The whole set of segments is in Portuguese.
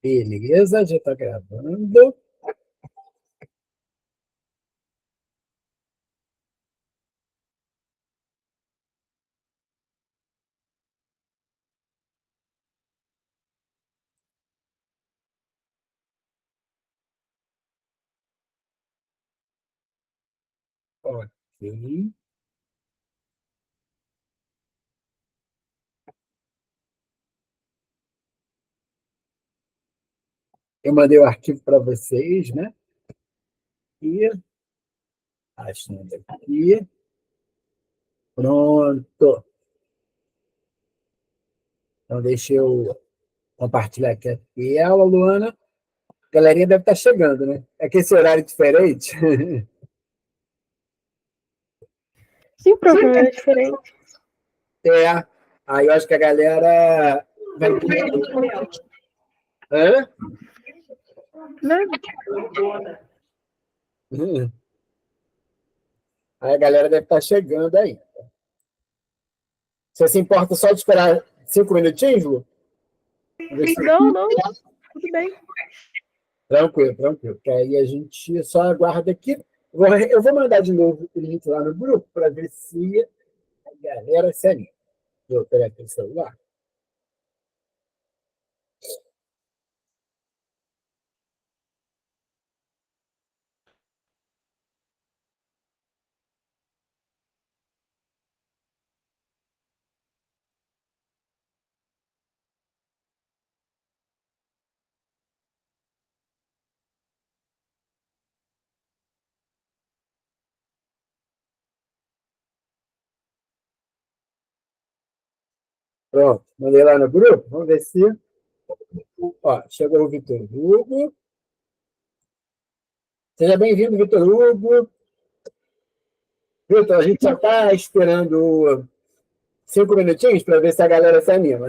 Beleza, já está gravando. Ok. Eu mandei o arquivo para vocês, né? E achando aqui. Pronto. Então, deixa eu compartilhar aqui a tela, Luana. A galerinha deve estar chegando, né? É que esse horário é diferente. Sim, provavelmente é diferente. É. Aí eu acho que a galera vai. Hã? Aí a galera deve estar chegando aí. Você se importa só de esperar 5 minutinhos, Lu? Não, tudo bem. Tranquilo, tranquilo. Que aí a gente só aguarda aqui. Eu vou mandar de novo o link lá no grupo para ver se a galera se anima. Vou pegar aqui o celular. Pronto, mandei lá no grupo. Vamos ver se. Ó, chegou o Vitor Hugo. Seja bem-vindo, Vitor Hugo. Vitor, a gente só está esperando 5 minutinhos para ver se a galera se anima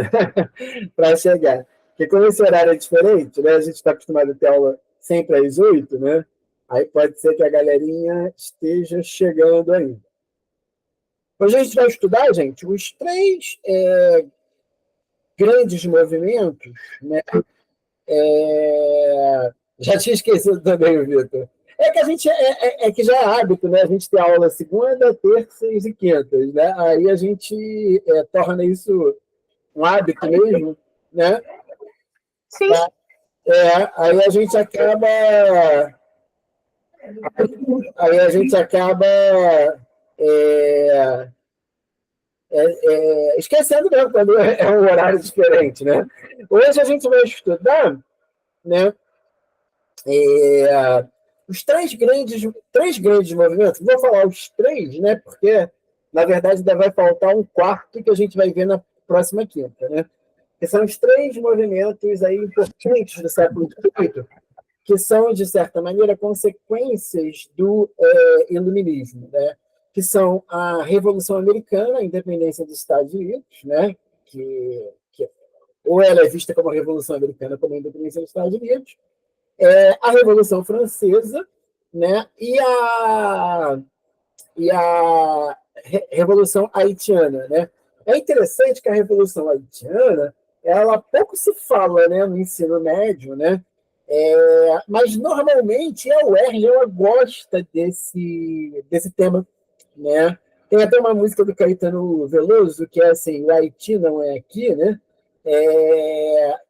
para chegar. Porque como esse horário é diferente, né? A gente está acostumado a ter aula sempre às 8, né? Aí pode ser que a galerinha esteja chegando ainda. Hoje a gente vai estudar, gente, os três grandes movimentos, né? Já tinha esquecido também o Vitor. É que a gente é que já é hábito, né? A gente tem aula segunda, terças e quintas, né? Aí a gente torna isso um hábito mesmo, né? Sim. Aí a gente acaba. Aí a gente acaba é, esquecendo mesmo quando é um horário diferente, né? Hoje a gente vai estudar, né? Os três grandes movimentos. Vou falar os três, né? Porque na verdade ainda vai faltar um quarto que a gente vai ver na próxima quinta, né? Que são os três movimentos aí importantes do século XVIII, que são, de certa maneira, consequências do iluminismo, né? Que são a Revolução Americana, a independência dos Estados Unidos, né? Que ou ela é vista como a Revolução Americana como a independência dos Estados Unidos, a Revolução Francesa, né? E a Revolução Haitiana, né? É interessante que a Revolução Haitiana, ela pouco se fala, né, no ensino médio, né? Mas normalmente a UERJ ela gosta desse tema, né? Tem até uma música do Caetano Veloso que é assim, o Haiti não é aqui, né?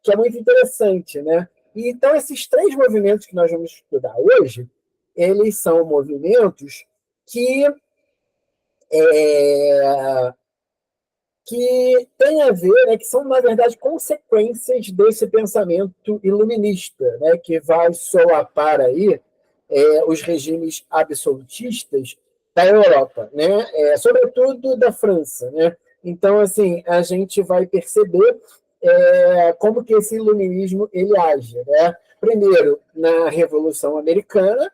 Que é muito interessante, né? E, então esses três movimentos que nós vamos estudar hoje, eles são movimentos que é, que tem a ver, né, que são, na verdade, consequências desse pensamento iluminista, né, que vai solapar aí os regimes absolutistas da Europa, né, sobretudo da França. Né? Então, assim, a gente vai perceber como que esse iluminismo ele age. Né? Primeiro, na Revolução Americana,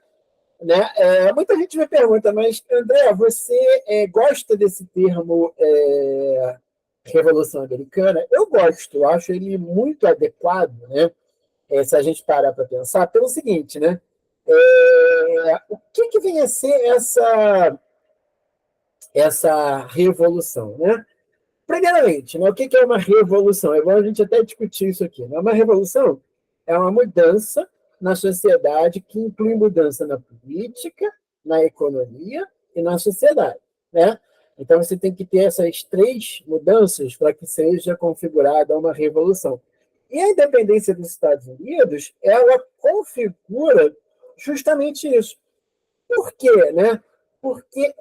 né? Muita gente me pergunta, mas André, você gosta desse termo Revolução Americana? Eu gosto, eu acho ele muito adequado, né? Se a gente parar para pensar, pelo seguinte, né? O que vem a ser essa revolução, né? Primeiramente, né, o que é uma revolução? É bom a gente até discutir isso aqui. Né? Uma revolução é uma mudança na sociedade que inclui mudança na política, na economia e na sociedade, né? Então, você tem que ter essas três mudanças para que seja configurada uma revolução. E a independência dos Estados Unidos, ela configura justamente isso. Por quê, né? Porque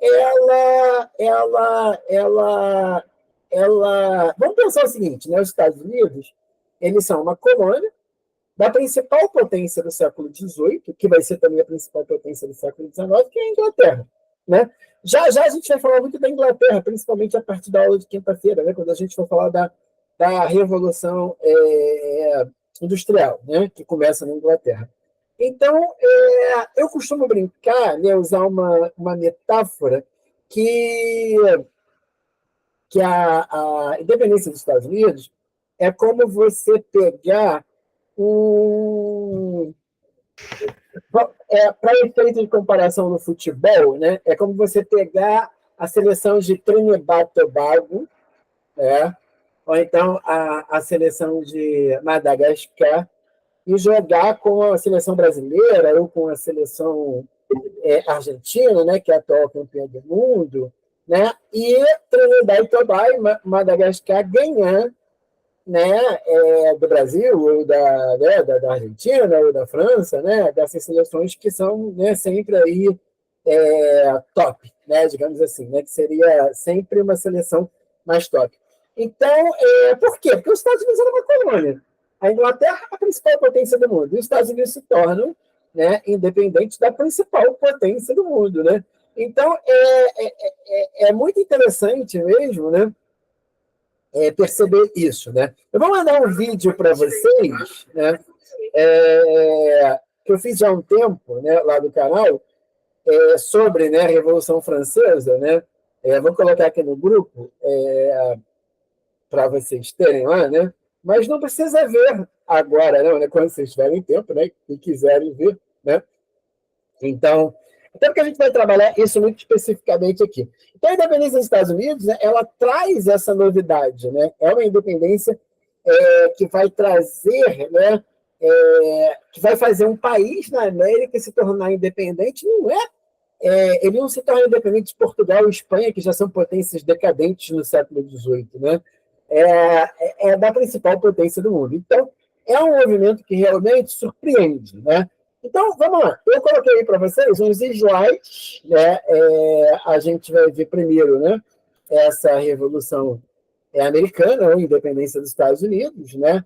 vamos pensar o seguinte, né? Os Estados Unidos, eles são uma colônia da principal potência do século XVIII, que vai ser também a principal potência do século XIX, que é a Inglaterra, né? Já já a gente vai falar muito da Inglaterra, principalmente a partir da aula de quinta-feira, né? Quando a gente for falar da Revolução Industrial, né? Que começa na Inglaterra. Então, eu costumo brincar, né? Usar uma metáfora que a independência dos Estados Unidos é como você pegar para efeito de comparação no futebol, né, é como você pegar a seleção de Trinidad e Tobago, né, ou então a seleção de Madagascar, e jogar com a seleção brasileira ou com a seleção argentina, né, que é a atual campeã do mundo, né, e Trinidad e Tobago e Madagascar ganhar, né, do Brasil, ou da Argentina, ou da França, né, dessas seleções que são, né, sempre aí top, né, digamos assim, né, que seria sempre uma seleção mais top. Então, por quê? Porque os Estados Unidos eram uma colônia. A Inglaterra é a principal potência do mundo. E os Estados Unidos se tornam, né, independentes da principal potência do mundo, né? Então, é muito interessante mesmo, né, perceber isso, né? Eu vou mandar um vídeo para vocês, né? Que eu fiz já há um tempo, né, lá do canal, sobre, né, a Revolução Francesa, né? Vou colocar aqui no grupo para vocês terem lá, né? Mas não precisa ver agora, não, né? Quando vocês tiverem tempo, né? E quiserem ver, né? Então, até porque a gente vai trabalhar isso muito especificamente aqui. Então, a independência dos Estados Unidos, né, ela traz essa novidade, né? É uma independência que vai trazer, né, que vai fazer um país na América se tornar independente. Ele não se torna independente de Portugal e Espanha, que já são potências decadentes no século XVIII, né? Da principal potência do mundo. Então, é um movimento que realmente surpreende, né? Então, vamos lá. Eu coloquei para vocês uns slides, né? A gente vai ver primeiro, né, essa revolução americana, ou independência dos Estados Unidos, né?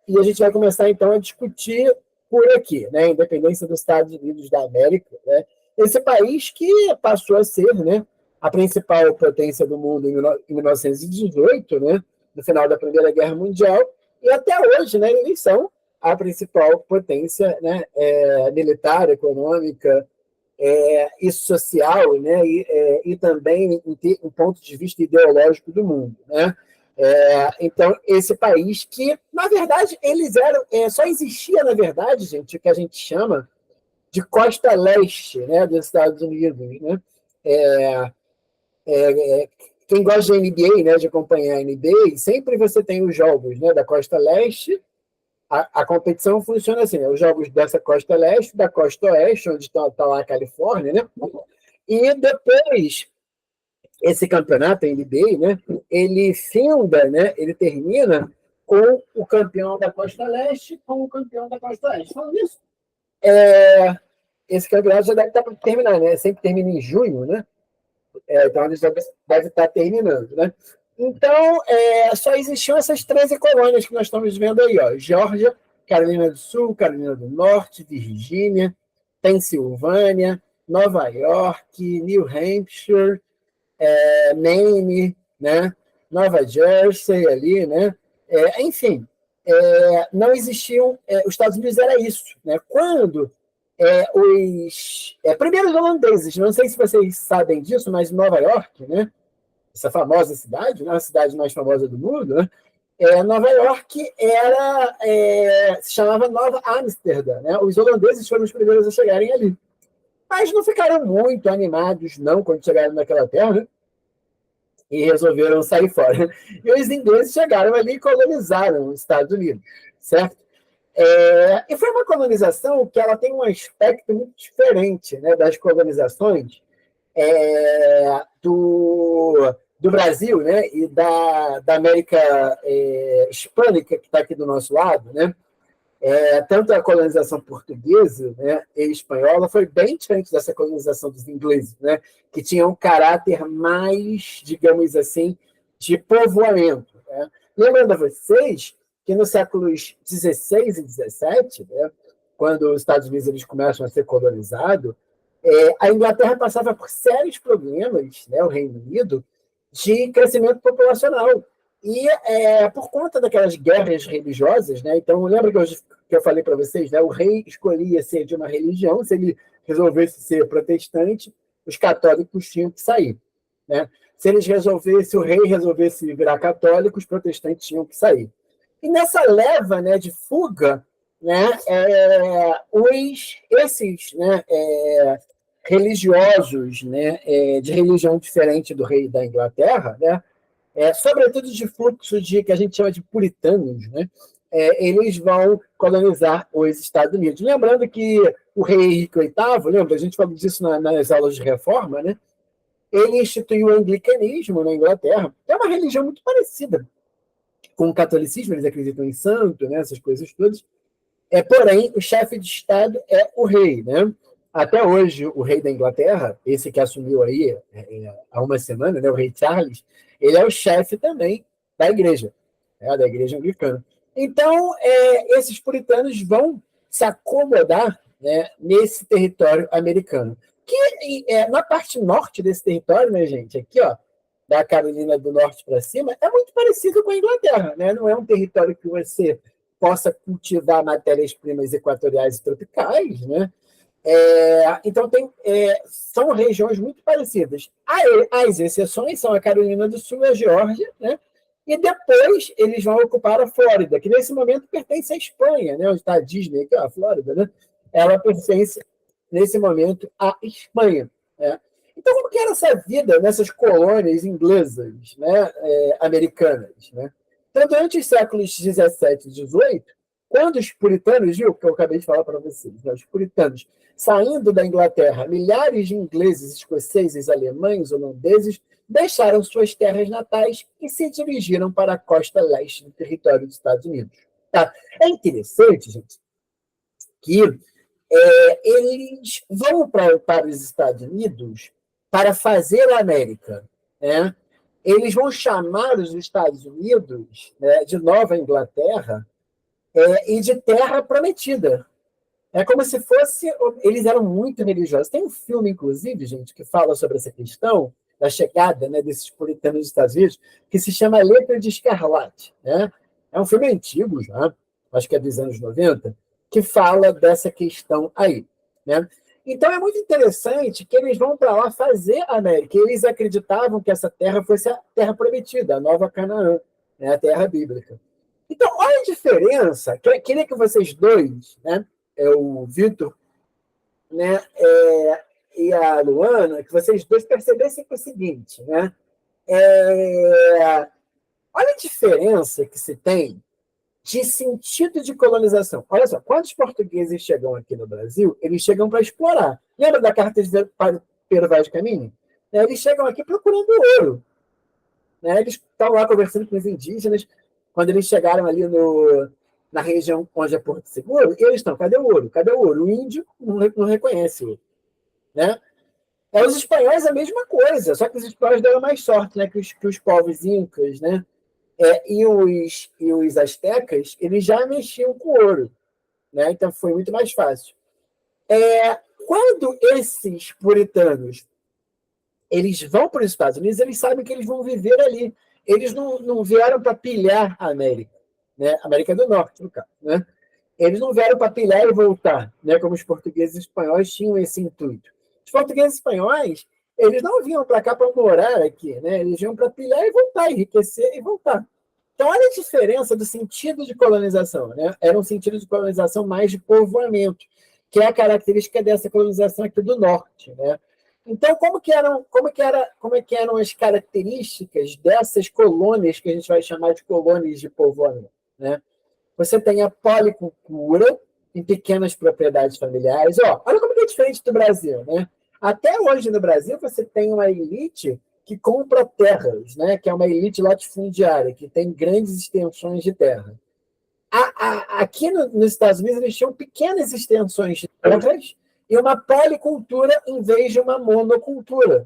E a gente vai começar, então, a discutir por aqui, né? A independência dos Estados Unidos da América, né? Esse país que passou a ser, né, a principal potência do mundo em 1918, né, no final da Primeira Guerra Mundial, e até hoje, né, eles são a principal potência, né, militar, econômica e social, né, e também um ponto de vista ideológico do mundo, né? Então, esse país que, na verdade, eles eram... só existia, na verdade, gente, o que a gente chama de costa leste, né, dos Estados Unidos, né? Quem gosta de NBA, né, de acompanhar a NBA, sempre você tem os jogos, né, da costa leste. A competição funciona assim, né? Os jogos dessa costa leste, da costa oeste, onde está lá a Califórnia, né? E depois, esse campeonato, a NBA, né, ele finda, né, ele termina com o campeão da costa leste com o campeão da costa oeste. Falando isso, esse campeonato já deve estar para terminar, né? Sempre termina em junho, né? Então, ele já deve estar terminando, né? Então, só existiam essas 13 colônias que nós estamos vendo aí, ó. Geórgia, Carolina do Sul, Carolina do Norte, Virgínia, Pensilvânia, Nova York, New Hampshire, Maine, né? Nova Jersey ali, né? Enfim, não existiam... os Estados Unidos era isso, né? Quando primeiro os holandeses, não sei se vocês sabem disso, mas Nova York, né? Essa famosa cidade, né, a cidade mais famosa do mundo, né? Nova York se chamava Nova Amsterdã, né? Os holandeses foram os primeiros a chegarem ali. Mas não ficaram muito animados, não, quando chegaram naquela terra, né? E resolveram sair fora. E os ingleses chegaram ali e colonizaram os Estados Unidos, certo? E foi uma colonização que ela tem um aspecto muito diferente, né, das colonizações do Brasil, né, e da América hispânica, que está aqui do nosso lado, né? Tanto a colonização portuguesa, né, e espanhola foi bem diferente dessa colonização dos ingleses, né, que tinha um caráter mais, digamos assim, de povoamento. Né? Lembrando a vocês que nos séculos XVI e XVII, né, quando os Estados Unidos eles começam a ser colonizados, a Inglaterra passava por sérios problemas, né, o Reino Unido, de crescimento populacional. E por conta daquelas guerras religiosas, né? Então, lembra que eu falei para vocês, né? O rei escolhia ser de uma religião, se ele resolvesse ser protestante, os católicos tinham que sair. Né? Se o rei resolvesse virar católico, os protestantes tinham que sair. E nessa leva, né, de fuga, né, esses, né, religiosos, né, de religião diferente do rei da Inglaterra, né, sobretudo de fluxo de que a gente chama de puritanos, né, eles vão colonizar os Estados Unidos. Lembrando que o rei Henrique VIII, lembra, a gente falou disso nas aulas de reforma, né, ele instituiu o anglicanismo na Inglaterra, que é uma religião muito parecida com o catolicismo, eles acreditam em santo, né, essas coisas todas. Porém, o chefe de Estado é o rei, né? Até hoje, o rei da Inglaterra, esse que assumiu aí há uma semana, né, o rei Charles, ele é o chefe também da igreja, da igreja anglicana. Então, esses puritanos vão se acomodar, né, nesse território americano. Que na parte norte desse território, né, gente, aqui, ó, da Carolina do Norte para cima, é muito parecido com a Inglaterra, né? Não é um território que você possa cultivar matérias-primas equatoriais e tropicais, né? Então, são regiões muito parecidas. As exceções são a Carolina do Sul e a Geórgia, né? E depois eles vão ocupar a Flórida, que nesse momento pertence à Espanha, né? Onde está a Disney, que é a Flórida, né? Ela pertence, nesse momento, à Espanha. Né? Então, como que era essa vida nessas colônias inglesas, né? Americanas? Né? Então, durante os séculos 17 e 18, quando os puritanos, viu, que eu acabei de falar para vocês, né? Os puritanos, saindo da Inglaterra, milhares de ingleses, escoceses, alemães, holandeses, deixaram suas terras natais e se dirigiram para a costa leste do território dos Estados Unidos. Tá? É interessante, gente, que eles vão para os Estados Unidos para fazer a América. Né? Eles vão chamar os Estados Unidos, né, de Nova Inglaterra e de Terra Prometida. É como se fosse... Eles eram muito religiosos. Tem um filme, inclusive, gente, que fala sobre essa questão da chegada, né, desses puritanos dos Estados Unidos, que se chama Letra de Escarlate. Né? É um filme antigo já, acho que é dos anos 90, que fala dessa questão aí. Né? Então, é muito interessante que eles vão para lá fazer a América. Eles acreditavam que essa terra fosse a Terra Prometida, a Nova Canaã, né, a Terra Bíblica. Então, olha a diferença. Queria que vocês dois, né, o Vitor, né, e a Luana, que vocês dois percebessem o seguinte, né? Olha a diferença que se tem de sentido de colonização. Olha só, quando os portugueses chegam aqui no Brasil, eles chegam para explorar. Lembra da carta de Pedro Vaz de Caminha? Eles chegam aqui procurando ouro. Né? Eles estão lá conversando com os indígenas. Quando eles chegaram ali na região onde é Porto Seguro, e eles estão, cadê o ouro? Cadê o ouro? O índio não reconhece o ouro. Né? Os espanhóis a mesma coisa, só que os espanhóis deram mais sorte, né, que os povos incas, né, e os astecas, eles já mexiam com ouro, né, então foi muito mais fácil. Quando esses puritanos eles vão para os Estados Unidos, eles sabem que eles vão viver ali. Eles não vieram para pilhar a América, né, América do Norte, no caso, né? Eles não vieram para pilhar e voltar, né, como os portugueses e espanhóis tinham esse intuito. Os portugueses e espanhóis, eles não vinham para cá para morar aqui, né? Eles vinham para pilhar e voltar, enriquecer e voltar. Então, olha a diferença do sentido de colonização. Né? Era um sentido de colonização mais de povoamento, que é a característica dessa colonização aqui do norte. Né? Então, como que eram as características dessas colônias que a gente vai chamar de colônias de povoamento? Né? você tem a policultura em pequenas propriedades familiares. Olha como é diferente do Brasil, né? Até hoje no Brasil você tem uma elite que compra terras, né? Que é uma elite latifundiária, que tem grandes extensões de terra. Aqui nos Estados Unidos eles tinham pequenas extensões de terras e uma policultura em vez de uma monocultura,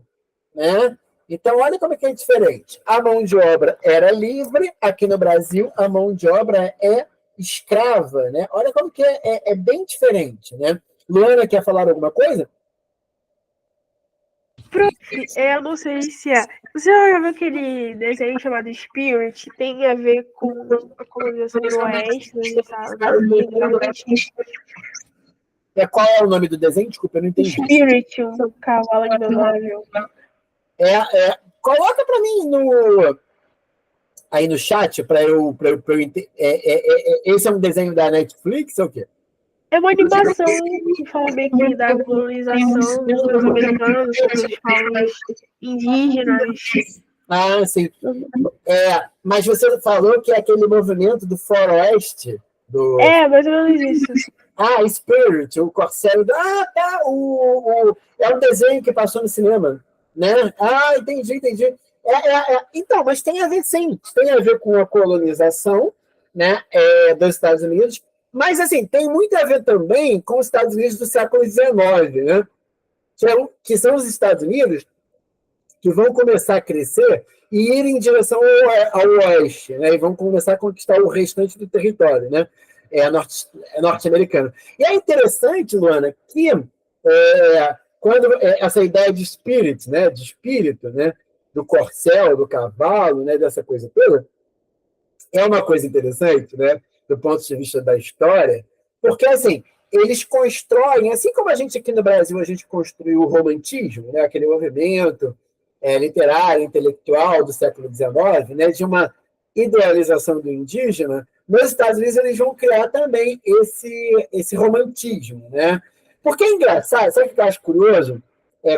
né? Então, olha como é que é diferente. A mão de obra era livre, aqui no Brasil a mão de obra é escrava, né? Olha como que é bem diferente, né? Luana, quer falar alguma coisa? Prof, eu não sei se é. Você já viu aquele desenho chamado Spirit? Tem a ver com a colonização do Oeste, dos Estados Unidos. Qual é o nome do desenho? Desculpa, eu não entendi. Spirit, um cavalo indomável. Coloca para mim aí no chat para eu entender. Esse é um desenho da Netflix ou o quê? É uma animação que fala meio que da colonização dos americanos, dos povos indígenas. Ah, sim. Mas você falou que é aquele movimento do faroeste. Mais ou menos isso. Spirit, o Corcel. Tá. É um desenho que passou no cinema, né? Entendi. Então, mas tem a ver, sim. Tem a ver com a colonização, né, dos Estados Unidos. Mas, assim, tem muito a ver também com os Estados Unidos do século XIX, né? Que são os Estados Unidos que vão começar a crescer e ir em direção ao oeste, né? E vão começar a conquistar o restante do território, né? Norte-americano. E é interessante, Luana, que quando essa ideia de spirit, né? De espírito, né? Do corcel, do cavalo, né? Dessa coisa toda, é uma coisa interessante, né? Do ponto de vista da história, porque, assim, eles constroem, assim como a gente aqui no Brasil, a gente construiu o romantismo, né? Aquele movimento literário, intelectual do século XIX, né? De uma idealização do indígena, nos Estados Unidos eles vão criar também esse romantismo, né? Porque é engraçado, sabe o que eu acho curioso?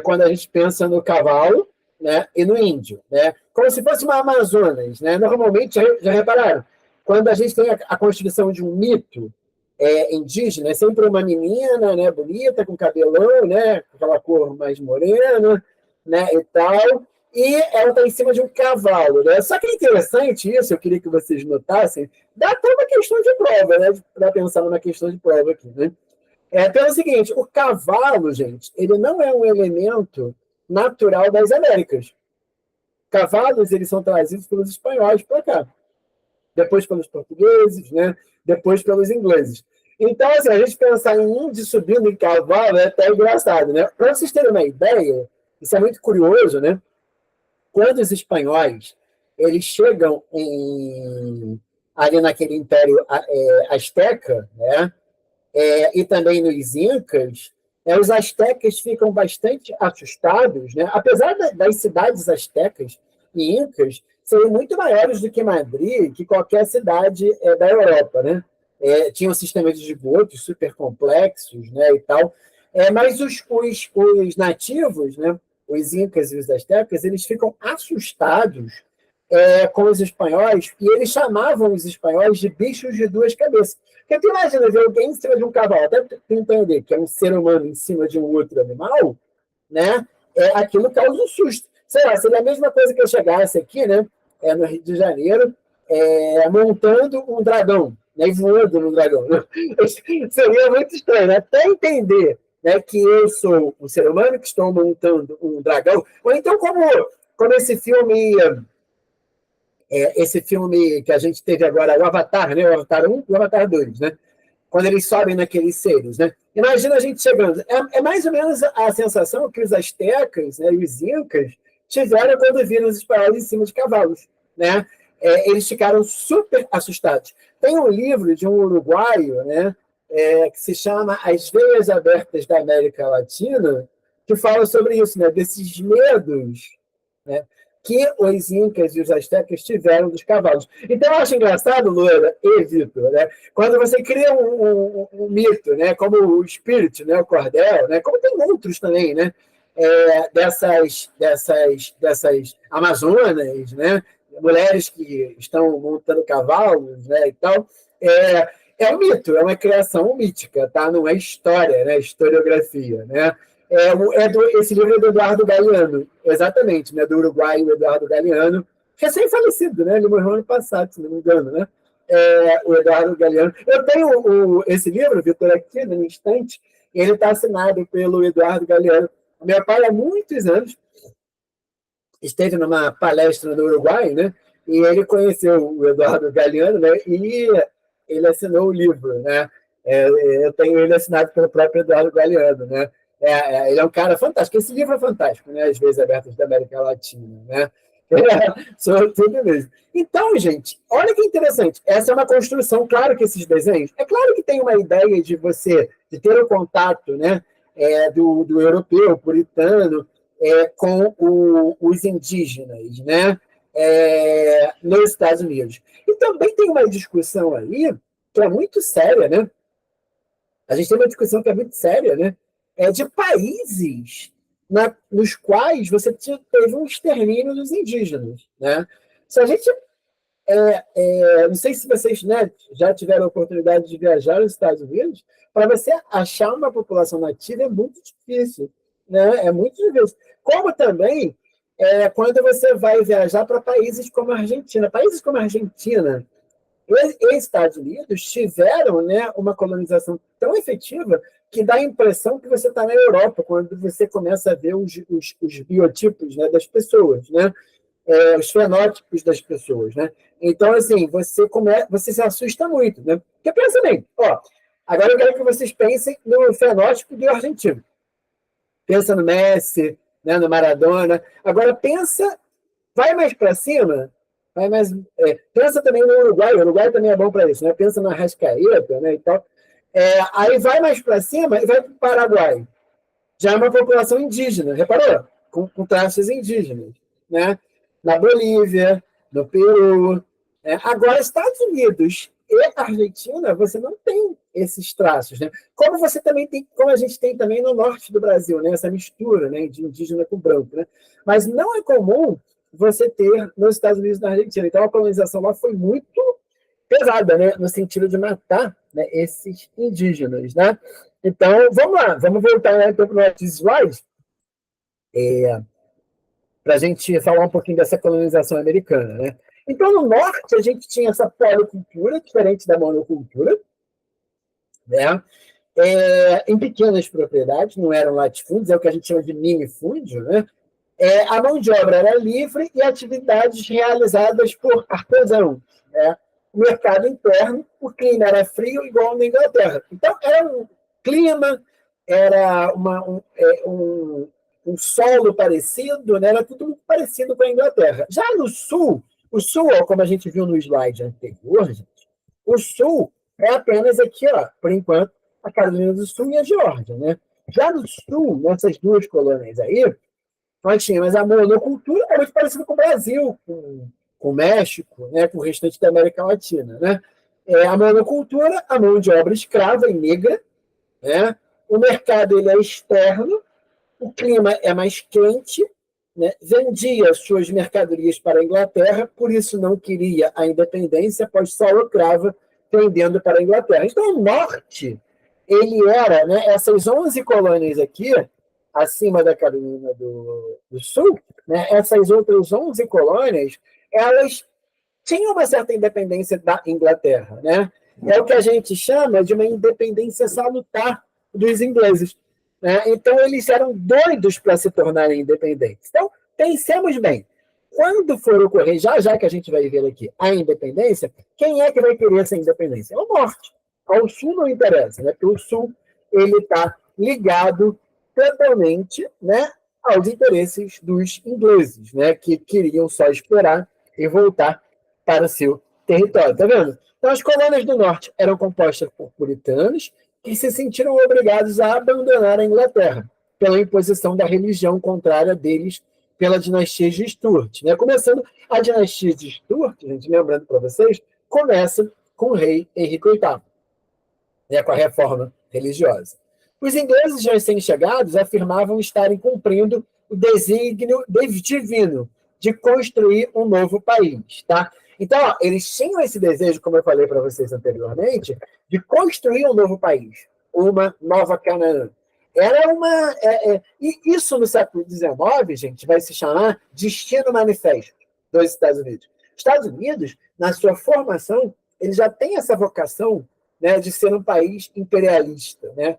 Quando a gente pensa no cavalo, né, e no índio, né? Como se fosse uma Amazonas, né? Normalmente, já repararam? Quando a gente tem a construção de um mito indígena, é sempre uma menina, né, bonita, com cabelão, né, com aquela cor mais morena, né, e tal, e ela está em cima de um cavalo, né? Só que é interessante isso, eu queria que vocês notassem, dá até uma questão de prova, né, para pensar numa questão de prova aqui, né? Pelo seguinte, o cavalo, gente, ele não é um elemento natural das Américas. Cavalos, eles são trazidos pelos espanhóis para cá, depois pelos portugueses, né? Depois pelos ingleses. Então, assim, a gente pensar em índio subindo em cavalo é até engraçado, né? Para vocês terem uma ideia, isso é muito curioso, né? Quando os espanhóis eles chegam ali naquele império asteca, né? E também nos incas, os astecas ficam bastante assustados, né? Apesar das cidades astecas e incas serem muito maiores do que Madrid, que qualquer cidade da Europa, né? Tinham sistemas de esgotos super complexos, né, e tal. Mas os nativos, né, os incas e os astecas, eles ficam assustados com os espanhóis, e eles chamavam os espanhóis de bichos de duas cabeças. Porque tu imagina ver alguém em cima de um cavalo, até tu entender que é um ser humano em cima de um outro animal, né? Aquilo causa um susto. Sei lá, seria a mesma coisa que eu chegasse aqui, né? No Rio de Janeiro, montando um dragão, né? E voando no dragão. Né? Seria muito estranho, né? Até entender, né, que eu sou um ser humano que estou montando um dragão. Ou então, como esse filme que a gente teve agora, o Avatar, né? O Avatar 1 e o Avatar 2, né? Quando eles sobem naqueles seres, né? Imagina a gente chegando. É mais ou menos a sensação que os astecas, né, e os incas tiveram quando viram os espanhóis em cima de cavalos, né? Eles ficaram super assustados. Tem um livro de um uruguaio, né, que se chama As Veias Abertas da América Latina, que fala sobre isso, né, desses medos, né, que os incas e os astecas tiveram dos cavalos. Então, eu acho engraçado, Loura e Vitor, né? Quando você cria um mito, né? Como o Spirit, né? O Cordel, né? Como tem outros também, né? Dessas Amazonas, né? Mulheres que estão montando cavalos, né? E tal. É um mito, é uma criação mítica, tá? Não é história, né? Historiografia, né? Esse livro é do Eduardo Galeano, exatamente, né? Do Uruguai, o Eduardo Galeano, recém-falecido, né? Ele morreu ano passado, se não me engano, né? O Eduardo Galeano. Eu tenho esse livro, Vitor, aqui no instante, e ele está assinado pelo Eduardo Galeano. Meu pai, há muitos anos, esteve numa palestra no Uruguai, né? E ele conheceu o Eduardo Galeano, né? E ele assinou o livro, né? Eu tenho ele assinado pelo próprio Eduardo Galeano, né? Ele é um cara fantástico. Esse livro é fantástico, né? As vezes abertas da América Latina, né? Tudo mesmo. Então, gente, olha que interessante. Essa é uma construção, claro que esses desenhos, é claro que tem uma ideia de você, de ter o contato, né? Do europeu, puritano, com os indígenas, né? Nos Estados Unidos. E também tem uma discussão aí que é muito séria, né? A gente tem uma discussão que é muito séria, né? De países nos quais você teve um extermínio dos indígenas, né? Se a gente não sei se vocês, né, já tiveram a oportunidade de viajar nos Estados Unidos, para você achar uma população nativa é muito difícil, né? É muito difícil. Como também quando você vai viajar para países como a Argentina. Países como a Argentina e Estados Unidos tiveram, né, uma colonização tão efetiva que dá a impressão que você está na Europa, quando você começa a ver os biotipos, né, das pessoas, né? Os fenótipos das pessoas, né? Então, assim, você se assusta muito, né? Porque pensa bem, agora eu quero que vocês pensem no fenótipo do argentino. Pensa no Messi, né, no Maradona. Agora vai mais para cima, pensa também no Uruguai. O Uruguai também é bom para isso, né? Pensa na Arrascaeta, né, e tal. Aí vai mais para cima e vai para o Paraguai. Já é uma população indígena, reparou? Com traços indígenas, né? Na Bolívia, no Peru. Agora, Estados Unidos e Argentina, você não tem esses traços, né? Como você também tem, como a gente tem também no norte do Brasil, né? Essa mistura, né, de indígena com branco, né? Mas não é comum você ter nos Estados Unidos e na Argentina. Então, a colonização lá foi muito pesada, né? No sentido de matar, né, esses indígenas, né? Então, vamos lá, vamos voltar, né, para o nosso slide, para a gente falar um pouquinho dessa colonização americana, né? Então, no norte, a gente tinha essa policultura, diferente da monocultura, né? Em pequenas propriedades, não eram latifúndios, é o que a gente chama de minifúndio, né? A mão de obra era livre e atividades realizadas por artesãos, né? O mercado interno, o clima era frio, igual na Inglaterra. Então, era um clima, era um solo parecido, né? Era tudo muito parecido com a Inglaterra. Já no sul, o sul, como a gente viu no slide anterior, gente, o sul é apenas aqui, por enquanto, a Carolina do Sul e a Geórgia, né? Já no sul, nessas duas colônias aí, nós tínhamos a monocultura, é muito parecido com o Brasil, com o México, né, com o restante da América Latina, né? A monocultura, a mão de obra escrava e negra, né? O mercado ele é externo, o clima é mais quente, né? Vendia suas mercadorias para a Inglaterra, por isso não queria a independência, pois só lucrava vendendo para a Inglaterra. Então, o norte, ele era, né, essas 11 colônias aqui, acima da Carolina do Sul, né, essas outras 11 colônias, elas tinham uma certa independência da Inglaterra, né? É o que a gente chama de uma independência salutar dos ingleses, né? Então, eles eram doidos para se tornarem independentes. Então, pensemos bem, quando for ocorrer, já que a gente vai ver aqui a independência, quem é que vai querer essa independência? É o norte. Ao sul não interessa, né? Porque o sul está ligado totalmente, né, aos interesses dos ingleses, né, que queriam só esperar e voltar para o seu território. Tá vendo? Então, as colônias do norte eram compostas por puritanos que se sentiram obrigados a abandonar a Inglaterra pela imposição da religião contrária deles pela dinastia de Stuart, né? Começando a dinastia de Stuart, gente, lembrando para vocês, começa com o rei Henrique VIII, né, com a reforma religiosa. Os ingleses recém-chegados afirmavam estarem cumprindo o desígnio divino de construir um novo país, tá? Então, ó, eles tinham esse desejo, como eu falei para vocês anteriormente, de construir um novo país, uma nova Canaã. Era uma. E isso no século XIX, gente, vai se chamar Destino Manifesto dos Estados Unidos. Estados Unidos, na sua formação, ele já tem essa vocação, né, de ser um país imperialista, né?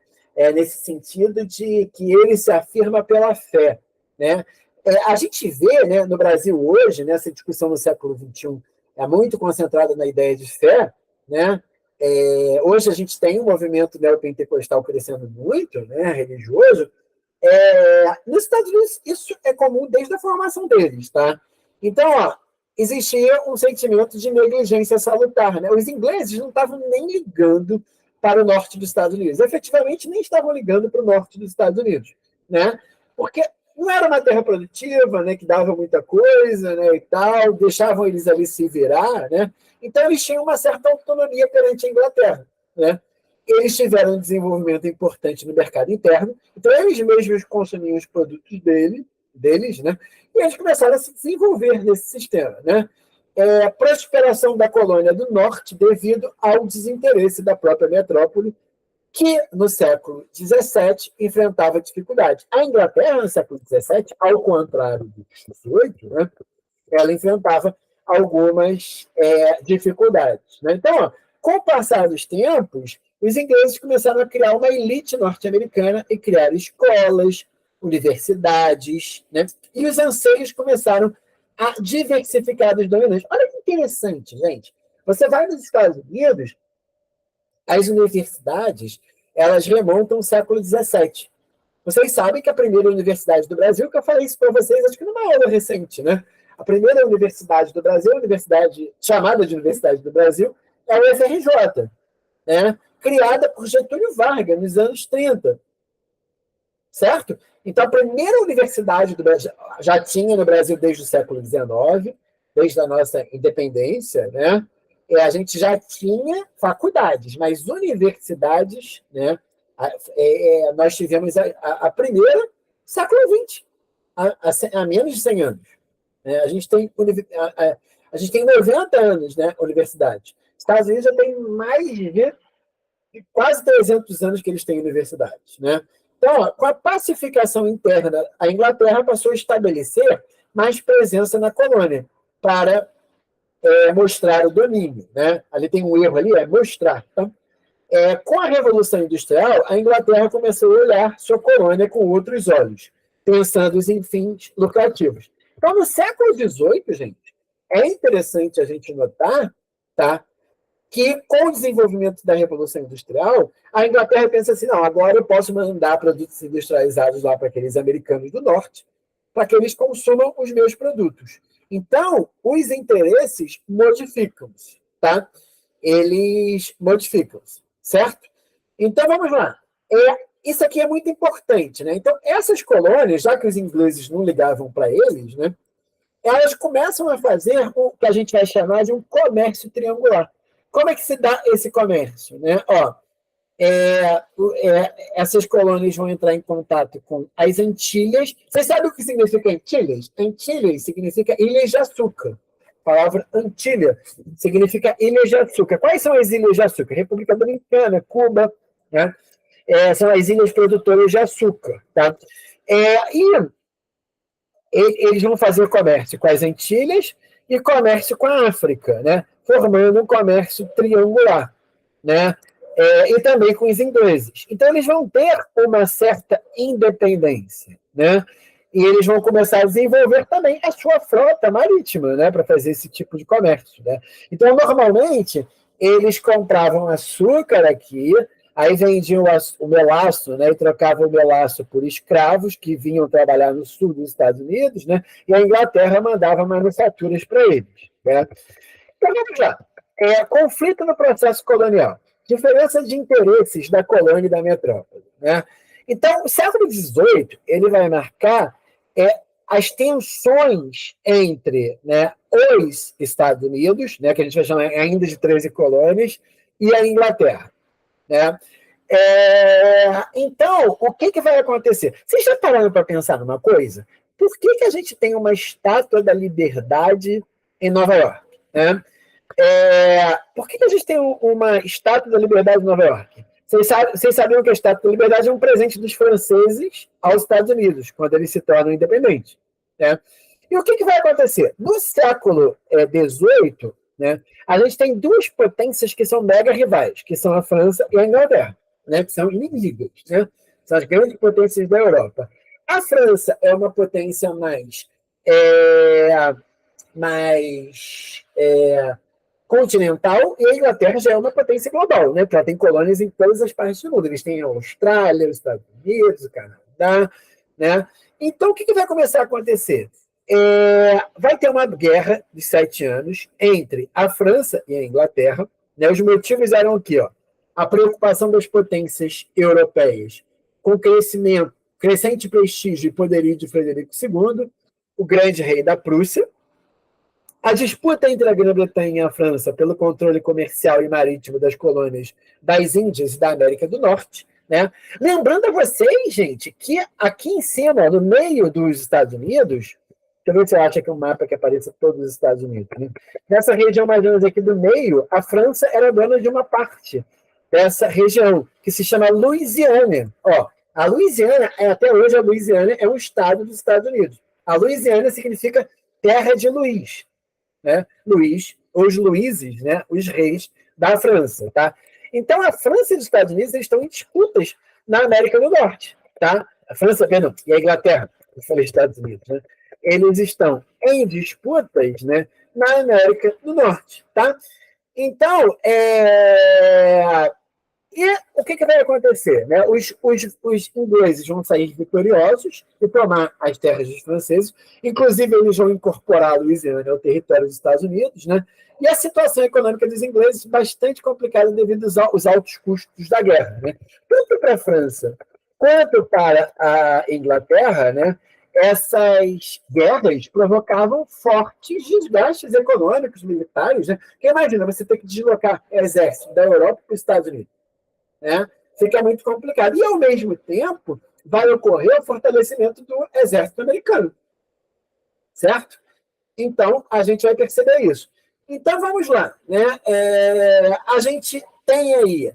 Nesse sentido de que ele se afirma pela fé, né? A gente vê, né, no Brasil hoje, nessa discussão no século XXI, é muito concentrada na ideia de fé, né? Hoje a gente tem um movimento neopentecostal crescendo muito, né, religioso. Nos Estados Unidos, isso é comum desde a formação deles, tá? Então, ó, existia um sentimento de negligência salutar, né? Os ingleses não estavam nem ligando para o norte dos Estados Unidos. Efetivamente, nem estavam ligando para o norte dos Estados Unidos, né? Porque não era uma terra produtiva, né, que dava muita coisa, né, e tal, deixavam eles ali se virar, né? Então, eles tinham uma certa autonomia perante a Inglaterra, né? Eles tiveram um desenvolvimento importante no mercado interno, então eles mesmos consumiam os produtos deles, né? E eles começaram a se desenvolver nesse sistema, né? Prosperação da colônia do norte devido ao desinteresse da própria metrópole, que no século XVII enfrentava dificuldades. A Inglaterra, no século XVII, ao contrário do XVIII, né, ela enfrentava algumas dificuldades, né? Então, ó, com o passar dos tempos, os ingleses começaram a criar uma elite norte-americana e criar escolas, universidades, né? E os anseios começaram a diversificar os dominantes. Olha que interessante, gente. Você vai nos Estados Unidos, as universidades, elas remontam ao século XVII. Vocês sabem que a primeira universidade do Brasil, que eu falei isso para vocês, acho que numa aula recente, né? A primeira universidade do Brasil, a universidade chamada de Universidade do Brasil, é a UFRJ, né? Criada por Getúlio Vargas nos anos 30. Certo? Então, a primeira universidade do Brasil já tinha no Brasil desde o século XIX, desde a nossa independência, né? A gente já tinha faculdades, mas universidades, né? Nós tivemos a primeira século XX, há menos de 100 anos. Né? A gente tem 90 anos, né, universidade. Estados Unidos já tem mais de quase 300 anos que eles têm universidades. Né? Então, ó, com a pacificação interna, a Inglaterra passou a estabelecer mais presença na colônia para mostrar o domínio. Né? Ali tem um erro ali, mostrar. Tá? Com a Revolução Industrial, a Inglaterra começou a olhar sua colônia com outros olhos, pensando em fins lucrativos. Então, no século XVIII, gente, é interessante a gente notar, tá, que com o desenvolvimento da Revolução Industrial, a Inglaterra pensa assim, não, agora eu posso mandar produtos industrializados lá para aqueles americanos do norte, para que eles consumam os meus produtos. Então, os interesses modificam-se, tá? Eles modificam-se, certo? Então, vamos lá. Isso aqui é muito importante, né? Então, essas colônias, já que os ingleses não ligavam para eles, né, elas começam a fazer o que a gente vai chamar de um comércio triangular. Como é que se dá esse comércio? Né? Ó, essas colônias vão entrar em contato com as Antilhas. Vocês sabem o que significa Antilhas? Antilhas significa ilhas de açúcar. A palavra Antilha significa ilhas de açúcar. Quais são as ilhas de açúcar? República Dominicana, Cuba, né? São as ilhas produtoras de açúcar. Tá? E eles vão fazer comércio com as Antilhas e comércio com a África, né? Formando um comércio triangular, né? E também com os ingleses. Então, eles vão ter uma certa independência, né? E eles vão começar a desenvolver também a sua frota marítima, né? Para fazer esse tipo de comércio, né? Então, normalmente, eles compravam açúcar aqui, aí vendiam o melaço, né? E trocavam o melaço por escravos que vinham trabalhar no sul dos Estados Unidos, né? E a Inglaterra mandava manufaturas para eles, né? Então, vamos lá. Conflito no processo colonial. Diferença de interesses da colônia e da metrópole. Né? Então, o século XVIII ele vai marcar as tensões entre, né, os Estados Unidos, né, que a gente vai chamar ainda de 13 colônias, e a Inglaterra. Né? Então, o que vai acontecer? Vocês já pararam para pensar numa coisa? Por que a gente tem uma estátua da liberdade em Nova York? Né? Por que a gente tem uma Estátua da Liberdade em Nova York? Vocês sabiam que a Estátua da Liberdade é um presente dos franceses aos Estados Unidos, quando eles se tornam independentes, né? E o que vai acontecer? No século XVIII, né, a gente tem duas potências que são mega rivais, que são a França e a Inglaterra, né, que são inimigas, né? São as grandes potências da Europa. A França é uma potência mais continental, e a Inglaterra já é uma potência global, né? Porque ela tem colônias em todas as partes do mundo. Eles têm a Austrália, os Estados Unidos, o Canadá, né? Então, o que vai começar a acontecer? Vai ter uma guerra de 7 anos entre a França e a Inglaterra, né? Os motivos eram aqui, ó, a preocupação das potências europeias com crescente prestígio e poderio de Frederico II, o grande rei da Prússia, a disputa entre a Grã-Bretanha e a França pelo controle comercial e marítimo das colônias das Índias e da América do Norte, né? Lembrando a vocês, gente, que aqui em cima, no meio dos Estados Unidos, deixa eu ver se eu acho aqui um mapa que apareça todos os Estados Unidos, né? Nessa região mais ou menos aqui do meio, a França era dona de uma parte dessa região, que se chama Louisiana. Ó, a Louisiana, até hoje, a Louisiana é um estado dos Estados Unidos. A Louisiana significa terra de Luís, né? Luís, os Luíses, né? Os reis da França, tá? Então, a França e os Estados Unidos eles estão em disputas na América do Norte, tá? A França, perdão, e a Inglaterra, eu falei Estados Unidos, né? Eles estão em disputas, né, na América do Norte, tá? Então, e o que vai acontecer? Né? Os ingleses vão sair vitoriosos e tomar as terras dos franceses, inclusive eles vão incorporar a Louisiana ao território dos Estados Unidos, né? E a situação econômica dos ingleses bastante complicada devido aos altos custos da guerra, né? Tanto para a França quanto para a Inglaterra, né? Essas guerras provocavam fortes desgastes econômicos, militares, né? Porque imagina, você ter que deslocar exército da Europa para os Estados Unidos, né? Fica muito complicado. E, ao mesmo tempo, vai ocorrer o fortalecimento do exército americano, certo? Então, a gente vai perceber isso. Então, vamos lá, né? A gente tem aí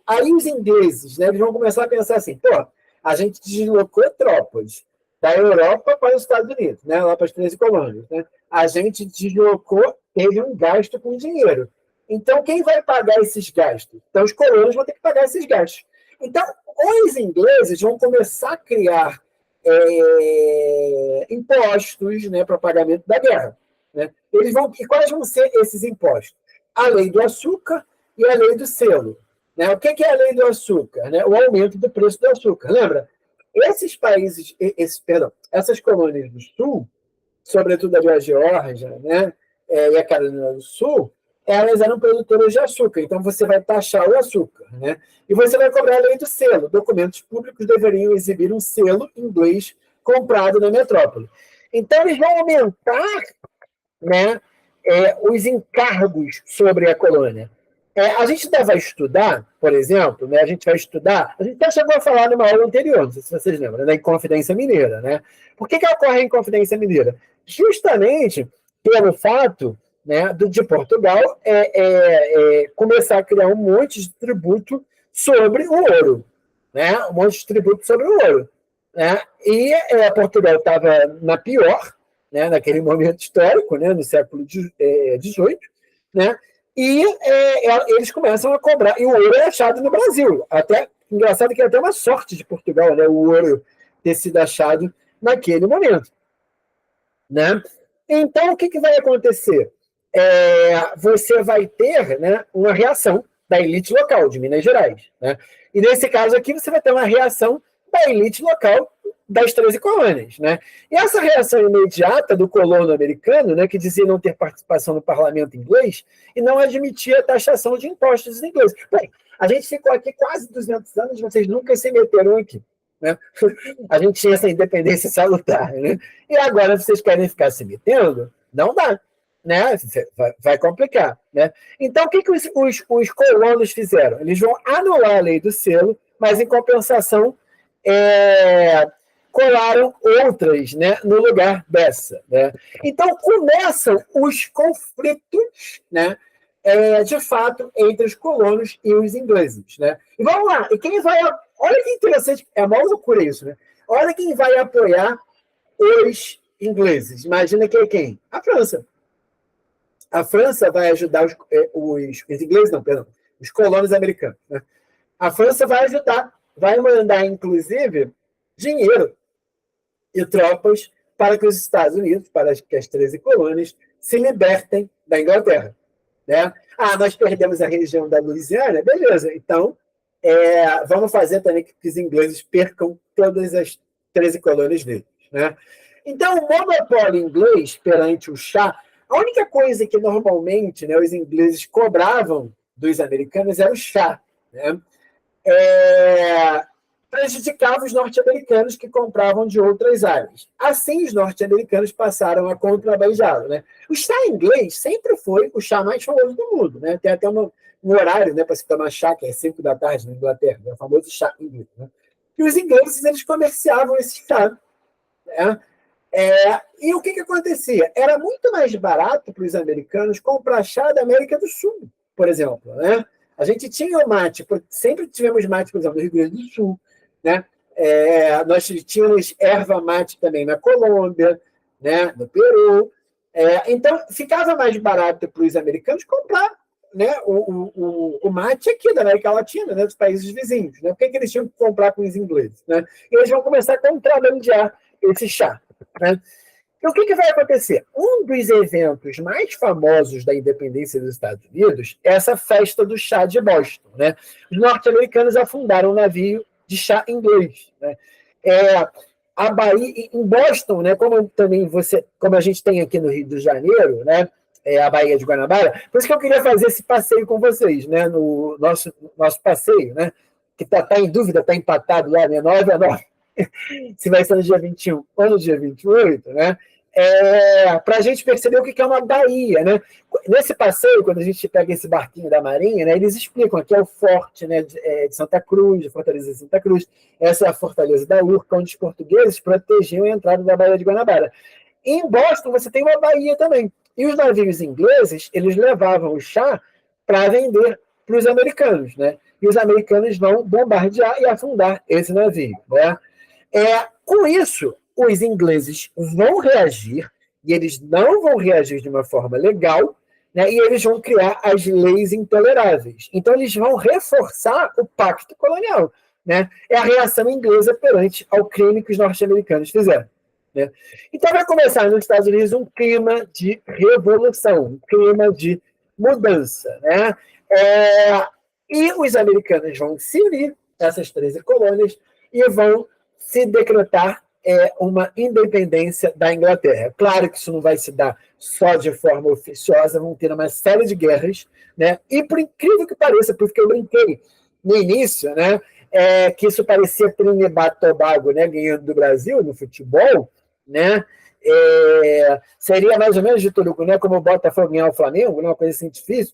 aí os ingleses, né, eles vão começar a pensar assim, pô, a gente deslocou tropas da Europa para os Estados Unidos, né, lá para as 13 colônias, né? A gente deslocou, teve um gasto com dinheiro. Então, quem vai pagar esses gastos? Então, os colonos vão ter que pagar esses gastos. Então, os ingleses vão começar a criar impostos, né, para pagamento da guerra, né? E quais vão ser esses impostos? A lei do açúcar e a lei do selo, né? O que é a lei do açúcar? Né? O aumento do preço do açúcar. Lembra? Esses países, essas colônias do Sul, sobretudo a Geórgia, né, e a Carolina do Sul, elas eram produtoras de açúcar. Então, você vai taxar o açúcar, né? E você vai cobrar a lei do selo. Documentos públicos deveriam exibir um selo inglês comprado na metrópole. Então, eles vão aumentar, né, os encargos sobre a colônia. A gente ainda vai estudar, por exemplo, né, a gente até chegou a falar numa aula anterior, não sei se vocês lembram, da Inconfidência Mineira, né? Por que ocorre a Inconfidência Mineira? Justamente pelo fato, né, de Portugal começar a criar um monte de tributo sobre o ouro, né? Um monte de tributo sobre o ouro, né? E Portugal estava na pior, né, naquele momento histórico, né, no século XVIII, né? E eles começam a cobrar. E o ouro é achado no Brasil. Até engraçado que é até uma sorte de Portugal, né, o ouro ter sido achado naquele momento, né? Então, o que vai acontecer? Você vai ter, né, uma reação da elite local de Minas Gerais, né? E nesse caso aqui, você vai ter uma reação da elite local das 13 colônias, né? E essa reação imediata do colono americano, né, que dizia não ter participação no parlamento inglês e não admitia a taxação de impostos dos ingleses. Bem, a gente ficou aqui quase 200 anos, vocês nunca se meteram aqui, né? A gente tinha essa independência salutar, né? E agora vocês querem ficar se metendo? Não dá, né? Vai complicar, né? Então, o que os colonos fizeram? Eles vão anular a lei do selo, mas, em compensação, colaram outras, né, no lugar dessa. Né? Então, começam os conflitos, né, de fato, entre os colonos e os ingleses. Né? E vamos lá, e quem vai... Olha que interessante, é uma loucura isso, né? Olha quem vai apoiar os ingleses. Imagina que é quem? A França. A França vai ajudar os ingleses, não, perdão, os colonos americanos. Né? A França vai ajudar, vai mandar, inclusive, dinheiro e tropas para que os Estados Unidos, para que as 13 colônias, se libertem da Inglaterra. Né? Nós perdemos a região da Louisiana? Beleza, então vamos fazer também que os ingleses percam todas as 13 colônias deles. Né? Então, o monopólio inglês perante o chá, a única coisa que normalmente, né, os ingleses cobravam dos americanos era o chá. Né? Prejudicava os norte-americanos que compravam de outras áreas. Assim, os norte-americanos passaram a contrabandeá-lo. Né? O chá inglês sempre foi o chá mais famoso do mundo. Né? Tem até um horário, né, para se tomar chá, que é 5 da tarde na Inglaterra, né? O famoso chá inglês. Né? E os ingleses, eles comerciavam esse chá. Né? E o que acontecia? Era muito mais barato para os americanos comprar chá da América do Sul, por exemplo. Né? A gente tinha o mate, sempre tivemos mate, por exemplo, no Rio Grande do Sul. Né? Nós tínhamos erva mate também na Colômbia, né? No Peru. Então, ficava mais barato para os americanos comprar, né, o mate aqui da América Latina, né, dos países vizinhos. Né? Por que eles tinham que comprar com os ingleses? Né? E eles vão começar a contrabandear esse chá. Né? Então, o que vai acontecer? Um dos eventos mais famosos da independência dos Estados Unidos é essa festa do chá de Boston. Né? Os norte-americanos afundaram um navio de chá inglês. Né? A Bahia, em Boston, né, como a gente tem aqui no Rio de Janeiro, né, a Baía de Guanabara, por isso que eu queria fazer esse passeio com vocês, né, no nosso passeio, né, que está em dúvida, está empatado lá, né, 9-9, se vai ser no dia 21 ou no dia 28, né, para a gente perceber o que é uma baía. Né? Nesse passeio, quando a gente pega esse barquinho da Marinha, né, eles explicam aqui é o forte, né, de Santa Cruz, de Fortaleza de Santa Cruz, essa é a fortaleza da Urca, onde os portugueses protegiam a entrada da Baía de Guanabara. E em Boston você tem uma baía também. E os navios ingleses, eles levavam o chá para vender para os americanos. Né? E os americanos vão bombardear e afundar esse navio. Né? Com isso, os ingleses vão reagir, e eles não vão reagir de uma forma legal, né, e eles vão criar as leis intoleráveis. Então, eles vão reforçar o pacto colonial. Né? É a reação inglesa perante ao crime que os norte-americanos fizeram. Né? Então, vai começar nos Estados Unidos um clima de revolução, um clima de mudança. Né? E os americanos vão se unir, essas 13 colônias, e vão se decretar uma independência da Inglaterra. Claro que isso não vai se dar só de forma oficiosa, vão ter uma série de guerras, né? E por incrível que pareça, porque eu brinquei no início, né, que isso parecia Trinidad e Tobago, né, ganhando do Brasil no futebol, né? Seria mais ou menos de Turuco, né, como o Botafogo ganhar o Flamengo, né, uma coisa assim difícil.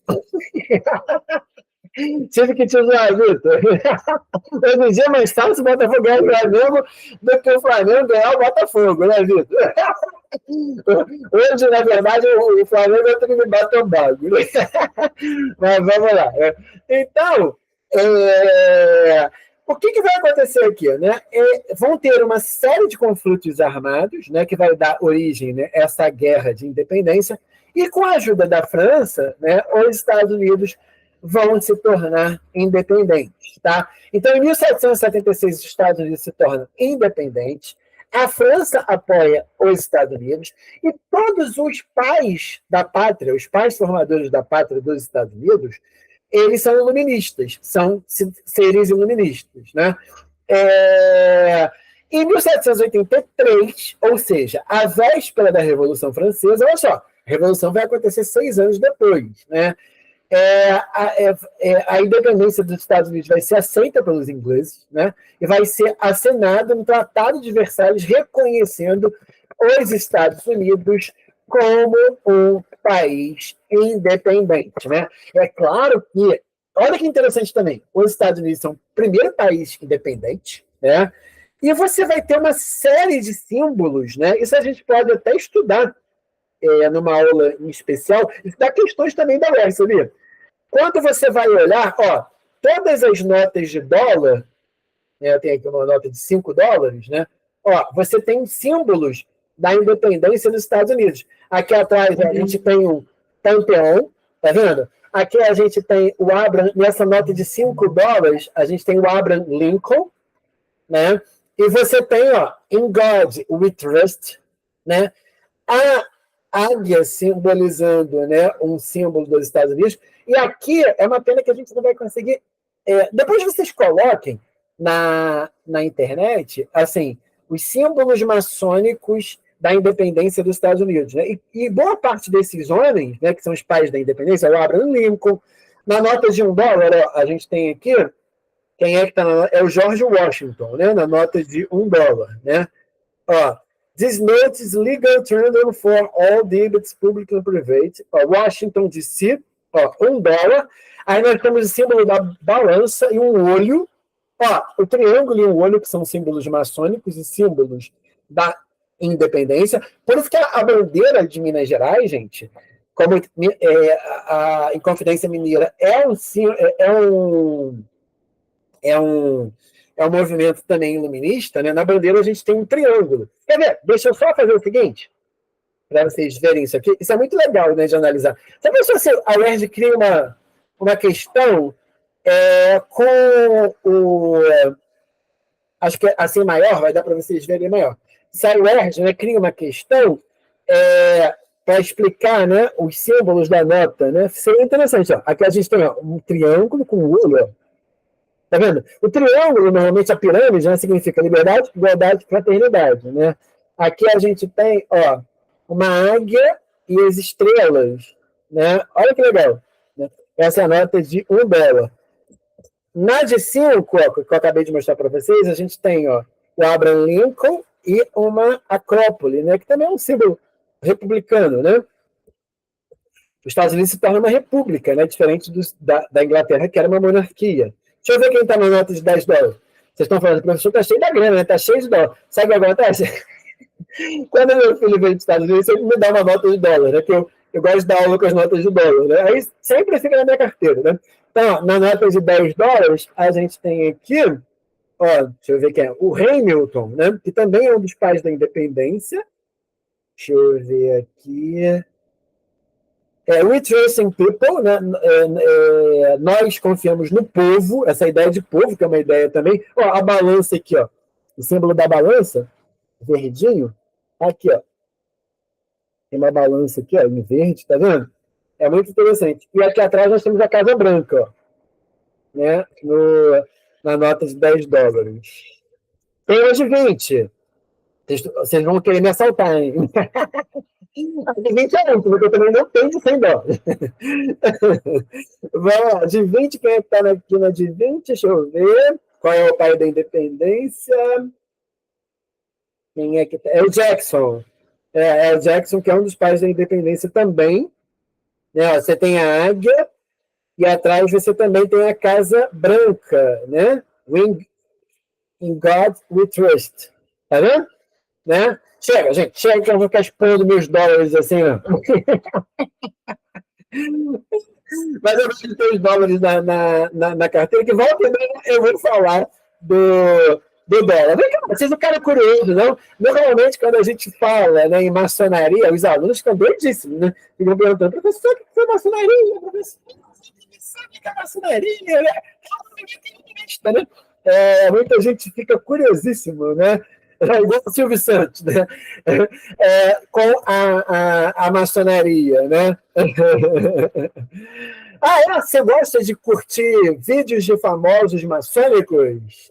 Tive que te usar, Vitor. Hoje é mais fácil o Botafogo ganhar o Flamengo do que o Flamengo ganhar o Botafogo, né, Vitor? Hoje, na verdade, o Flamengo é o Trinidad e Tobago. Mas vamos lá. Então, o que vai acontecer aqui? Né? Vão ter uma série de conflitos armados, né, que vai dar origem, né, a essa guerra de independência, e com a ajuda da França, né, os Estados Unidos vão se tornar independentes. Tá? Então, em 1776, os Estados Unidos se tornam independentes, a França apoia os Estados Unidos, e todos os pais da pátria, os pais formadores da pátria dos Estados Unidos, eles são iluministas, são seres iluministas. Né? Em 1783, ou seja, a véspera da Revolução Francesa, olha só, a Revolução vai acontecer 6 anos depois, né? A independência dos Estados Unidos vai ser aceita pelos ingleses, né? E vai ser assinado um Tratado de Versalhes reconhecendo os Estados Unidos como um país independente. Né? É claro que, olha que interessante também, os Estados Unidos são o primeiro país independente, né? E você vai ter uma série de símbolos, né? Isso a gente pode até estudar numa aula em especial. Isso dá questões também da UERJ, sabia? Quando você vai olhar, ó, todas as notas de dólar, né, eu tenho aqui uma nota de $5, né? Ó, você tem símbolos da independência dos Estados Unidos. Aqui atrás a gente tem um Panteão, tá vendo? Aqui a gente tem o Abraham, nessa nota de $5, a gente tem o Abraham Lincoln, né? E você tem, ó, In God We Trust, né? A águia simbolizando, né, um símbolo dos Estados Unidos. E aqui é uma pena que a gente não vai conseguir. Depois vocês coloquem na internet, assim, os símbolos maçônicos da independência dos Estados Unidos, né? E boa parte desses homens, né, que são os pais da independência, o Abraham Lincoln. Na nota de $1, ó, a gente tem aqui, quem é que está na nota? É o George Washington, né? Na nota de $1, né? Ó, this note is legal tender for all debits, public and private. Ó, Washington DC, ó, $1. Aí nós temos o símbolo da balança e um olho. Ó, o triângulo e um olho, que são símbolos maçônicos e símbolos da independência. Por isso que a bandeira de Minas Gerais, gente, como a Inconfidência Mineira é um movimento também iluminista, né? Na bandeira a gente tem um triângulo. Quer ver? Deixa eu só fazer o seguinte, para vocês verem isso aqui. Isso é muito legal, né, de analisar. Você pensou se a UERJ cria uma questão com o... acho que assim maior, vai dar para vocês verem maior. Se a UERJ, né, cria uma questão para explicar, né, os símbolos da nota, né? Seria interessante. Ó. Aqui a gente tem um triângulo com o olho, ó. Tá vendo? O triângulo, normalmente a pirâmide, né, significa liberdade, igualdade, fraternidade, né? Aqui a gente tem, ó, uma águia e as estrelas, né? Olha que legal, né? Essa é a nota de $1. Na de 5, ó, que eu acabei de mostrar para vocês, a gente tem, ó, o Abraham Lincoln e uma acrópole, né? Que também é um símbolo republicano, né? Os Estados Unidos se torna uma república, né? Diferente da Inglaterra, que era uma monarquia. Deixa eu ver quem está na nota de $10. Vocês estão falando, o professor está cheio da grana, né? Está cheio de dólar. Sabe o que acontece? Quando meu filho veio dos Estados Unidos, ele me dá uma nota de dólar, né? Que eu gosto de dar aula com as notas de dólar, né? Aí sempre fica na minha carteira, né? Então, na nota de $10, a gente tem aqui, ó, deixa eu ver quem é, o Hamilton, né? Que também é um dos pais da independência. Deixa eu ver aqui. We trust in people, né? Nós confiamos no povo, essa ideia de povo, que é uma ideia também. Ó, a balança aqui, ó. O símbolo da balança, verdinho, aqui, ó. Tem uma balança aqui, ó, em verde, tá vendo? É muito interessante. E aqui atrás nós temos a Casa Branca, ó, né? Na nota de $10. Tem hoje 20. Vocês vão querer me assaltar, hein? De 20 é muito, porque eu também não tenho de $100. Vamos lá, de 20, quem é que está aqui na de 20? Deixa eu ver. Qual é o pai da independência? Quem é que tá? É o Jackson. É o Jackson, que é um dos pais da independência também. Né? Você tem a águia, e atrás você também tem a Casa Branca, né? In God We Trust. Tá vendo? Né? Chega, gente, chega que eu vou ficar expondo meus dólares assim, ó. Mas eu vou ter os dólares na carteira, que volta e meia eu vou falar do dólar. Vem cá, vocês não ficaram curiosos, não? Normalmente, quando a gente fala, né, em maçonaria, os alunos ficam doidíssimos, né? Ficam perguntando, professor, o que é maçonaria? Professor, o que é maçonaria? Né? Muita gente fica curiosíssimo, né? Igual o Silvio Santos, né? Com a maçonaria, né? Você gosta de curtir vídeos de famosos maçônicos?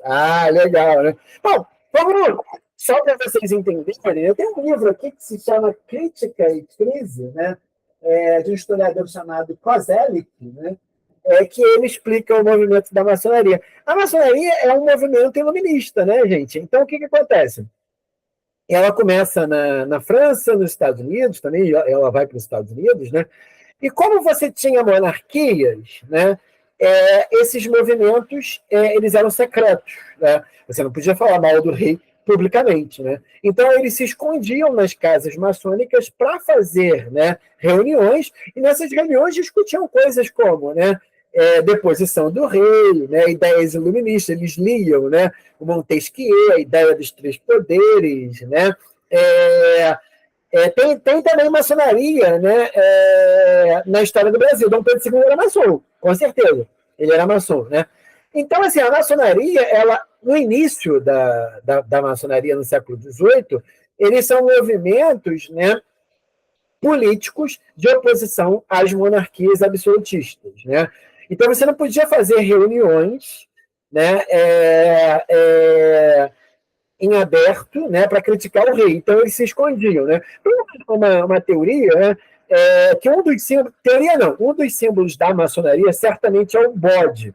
Legal, né? Bom, vamos, só para vocês entenderem, eu tenho um livro aqui que se chama Crítica e Crise, né? De um historiador chamado Kozelik, né? Que ele explica o movimento da maçonaria. A maçonaria é um movimento iluminista, né, gente? Então, o que acontece? Ela começa na França, nos Estados Unidos, também ela vai para os Estados Unidos, né? E como você tinha monarquias, né, esses movimentos eles eram secretos, né? Você não podia falar mal do rei publicamente, né? Então eles se escondiam nas casas maçônicas para fazer, né, reuniões, e nessas reuniões discutiam coisas como, né, deposição do rei, né, ideias iluministas, eles liam, né, o Montesquieu, a ideia dos três poderes, né, é, tem também maçonaria, né, na história do Brasil. Dom Pedro II era maçom, com certeza. Ele era maçom, né? Então, assim, a maçonaria, ela, no início da maçonaria no século XVIII, eles são movimentos, né, políticos de oposição às monarquias absolutistas, né? Então, você não podia fazer reuniões, né, em aberto, né, para criticar o rei. Então eles se escondiam, né? Uma teoria, né, que um dos símbolos, teoria não, um dos símbolos da maçonaria certamente é o bode,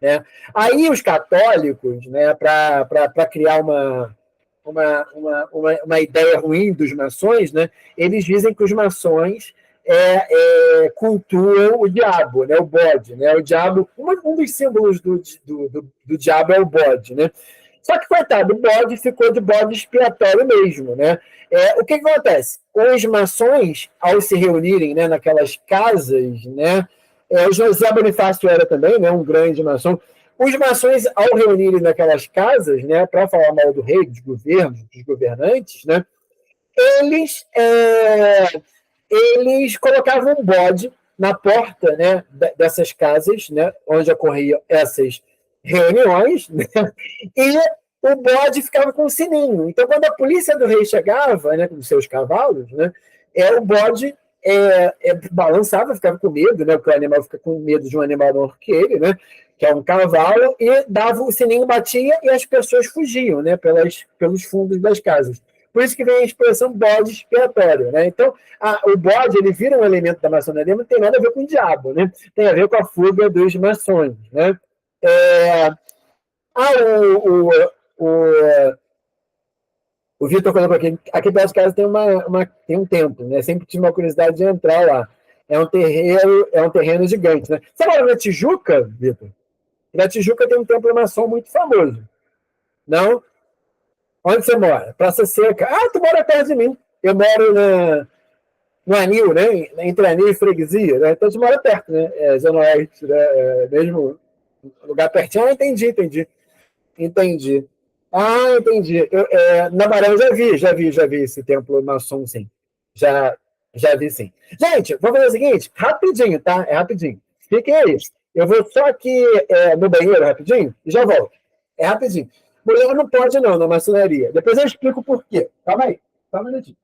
né? Aí os católicos, né, para criar uma ideia ruim dos maçons, né, eles dizem que os maçons cultuam o diabo, né, o bode, né, o diabo, um dos símbolos do diabo é o bode, né? Só que, coitado, o bode ficou de bode expiatório mesmo, né? O que acontece? Os maçons, ao se reunirem, né, naquelas casas, né, o José Bonifácio era também, né, um grande maçom. Os maçons, ao reunirem naquelas casas, né, para falar mal do rei, dos governos, dos governantes, né, eles, eles colocavam um bode na porta, né, dessas casas, né, onde ocorriam essas reuniões, né, e o bode ficava com o sininho. Então, quando a polícia do rei chegava, né, com seus cavalos, né, o bode balançava, ficava com medo, né, porque o animal fica com medo de um animal maior que ele, né, que é um cavalo, e dava o sininho, batia e as pessoas fugiam, né, pelos fundos das casas. Por isso que vem a expressão bode expiatório, né? Então, o bode ele vira um elemento da maçonaria, não tem nada a ver com o diabo, né? Tem a ver com a fuga dos maçons, né? É, ah, o Vitor colocou aqui perto de casa tem um templo, né? Sempre tive uma curiosidade de entrar lá. É um terreno gigante, né? Você mora na Tijuca, Vitor? Na Tijuca tem um templo maçom muito famoso. Não? Onde você mora? Praça Seca. Ah, tu mora perto de mim. Eu moro no Anil, né? Entre Anil e Freguesia, né? Então tu mora perto, né? Zona Oeste, né? Mesmo lugar pertinho. Ah, entendi. Entendi. Ah, entendi. Na Barão eu já vi esse templo maçom, sim. Já, já vi, sim. Gente, vamos fazer o seguinte, rapidinho, tá? É rapidinho. Fiquem aí. Eu vou só aqui no banheiro rapidinho e já volto. É rapidinho. Mulher não pode não, na maçonaria. Depois eu explico por quê. Calma aí. Só um minutinho.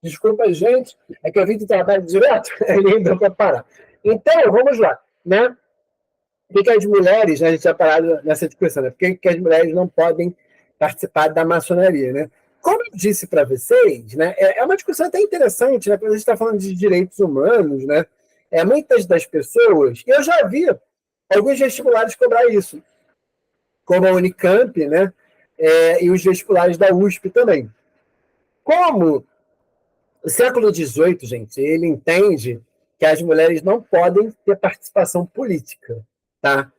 Desculpa, gente, é que eu vim do trabalho direto, nem deu para parar. Então, vamos lá, né? Por que as mulheres, né, a gente já parado nessa discussão, né? Por que as mulheres não podem participar da maçonaria, né? Como eu disse para vocês, né, é uma discussão até interessante, né? Porque a gente está falando de direitos humanos, né? Muitas das pessoas, eu já vi alguns vestibulares cobrar isso, como a Unicamp, né? E os vestibulares da USP também. Como o século XVIII, gente, ele entende que as mulheres não podem ter participação política, tá?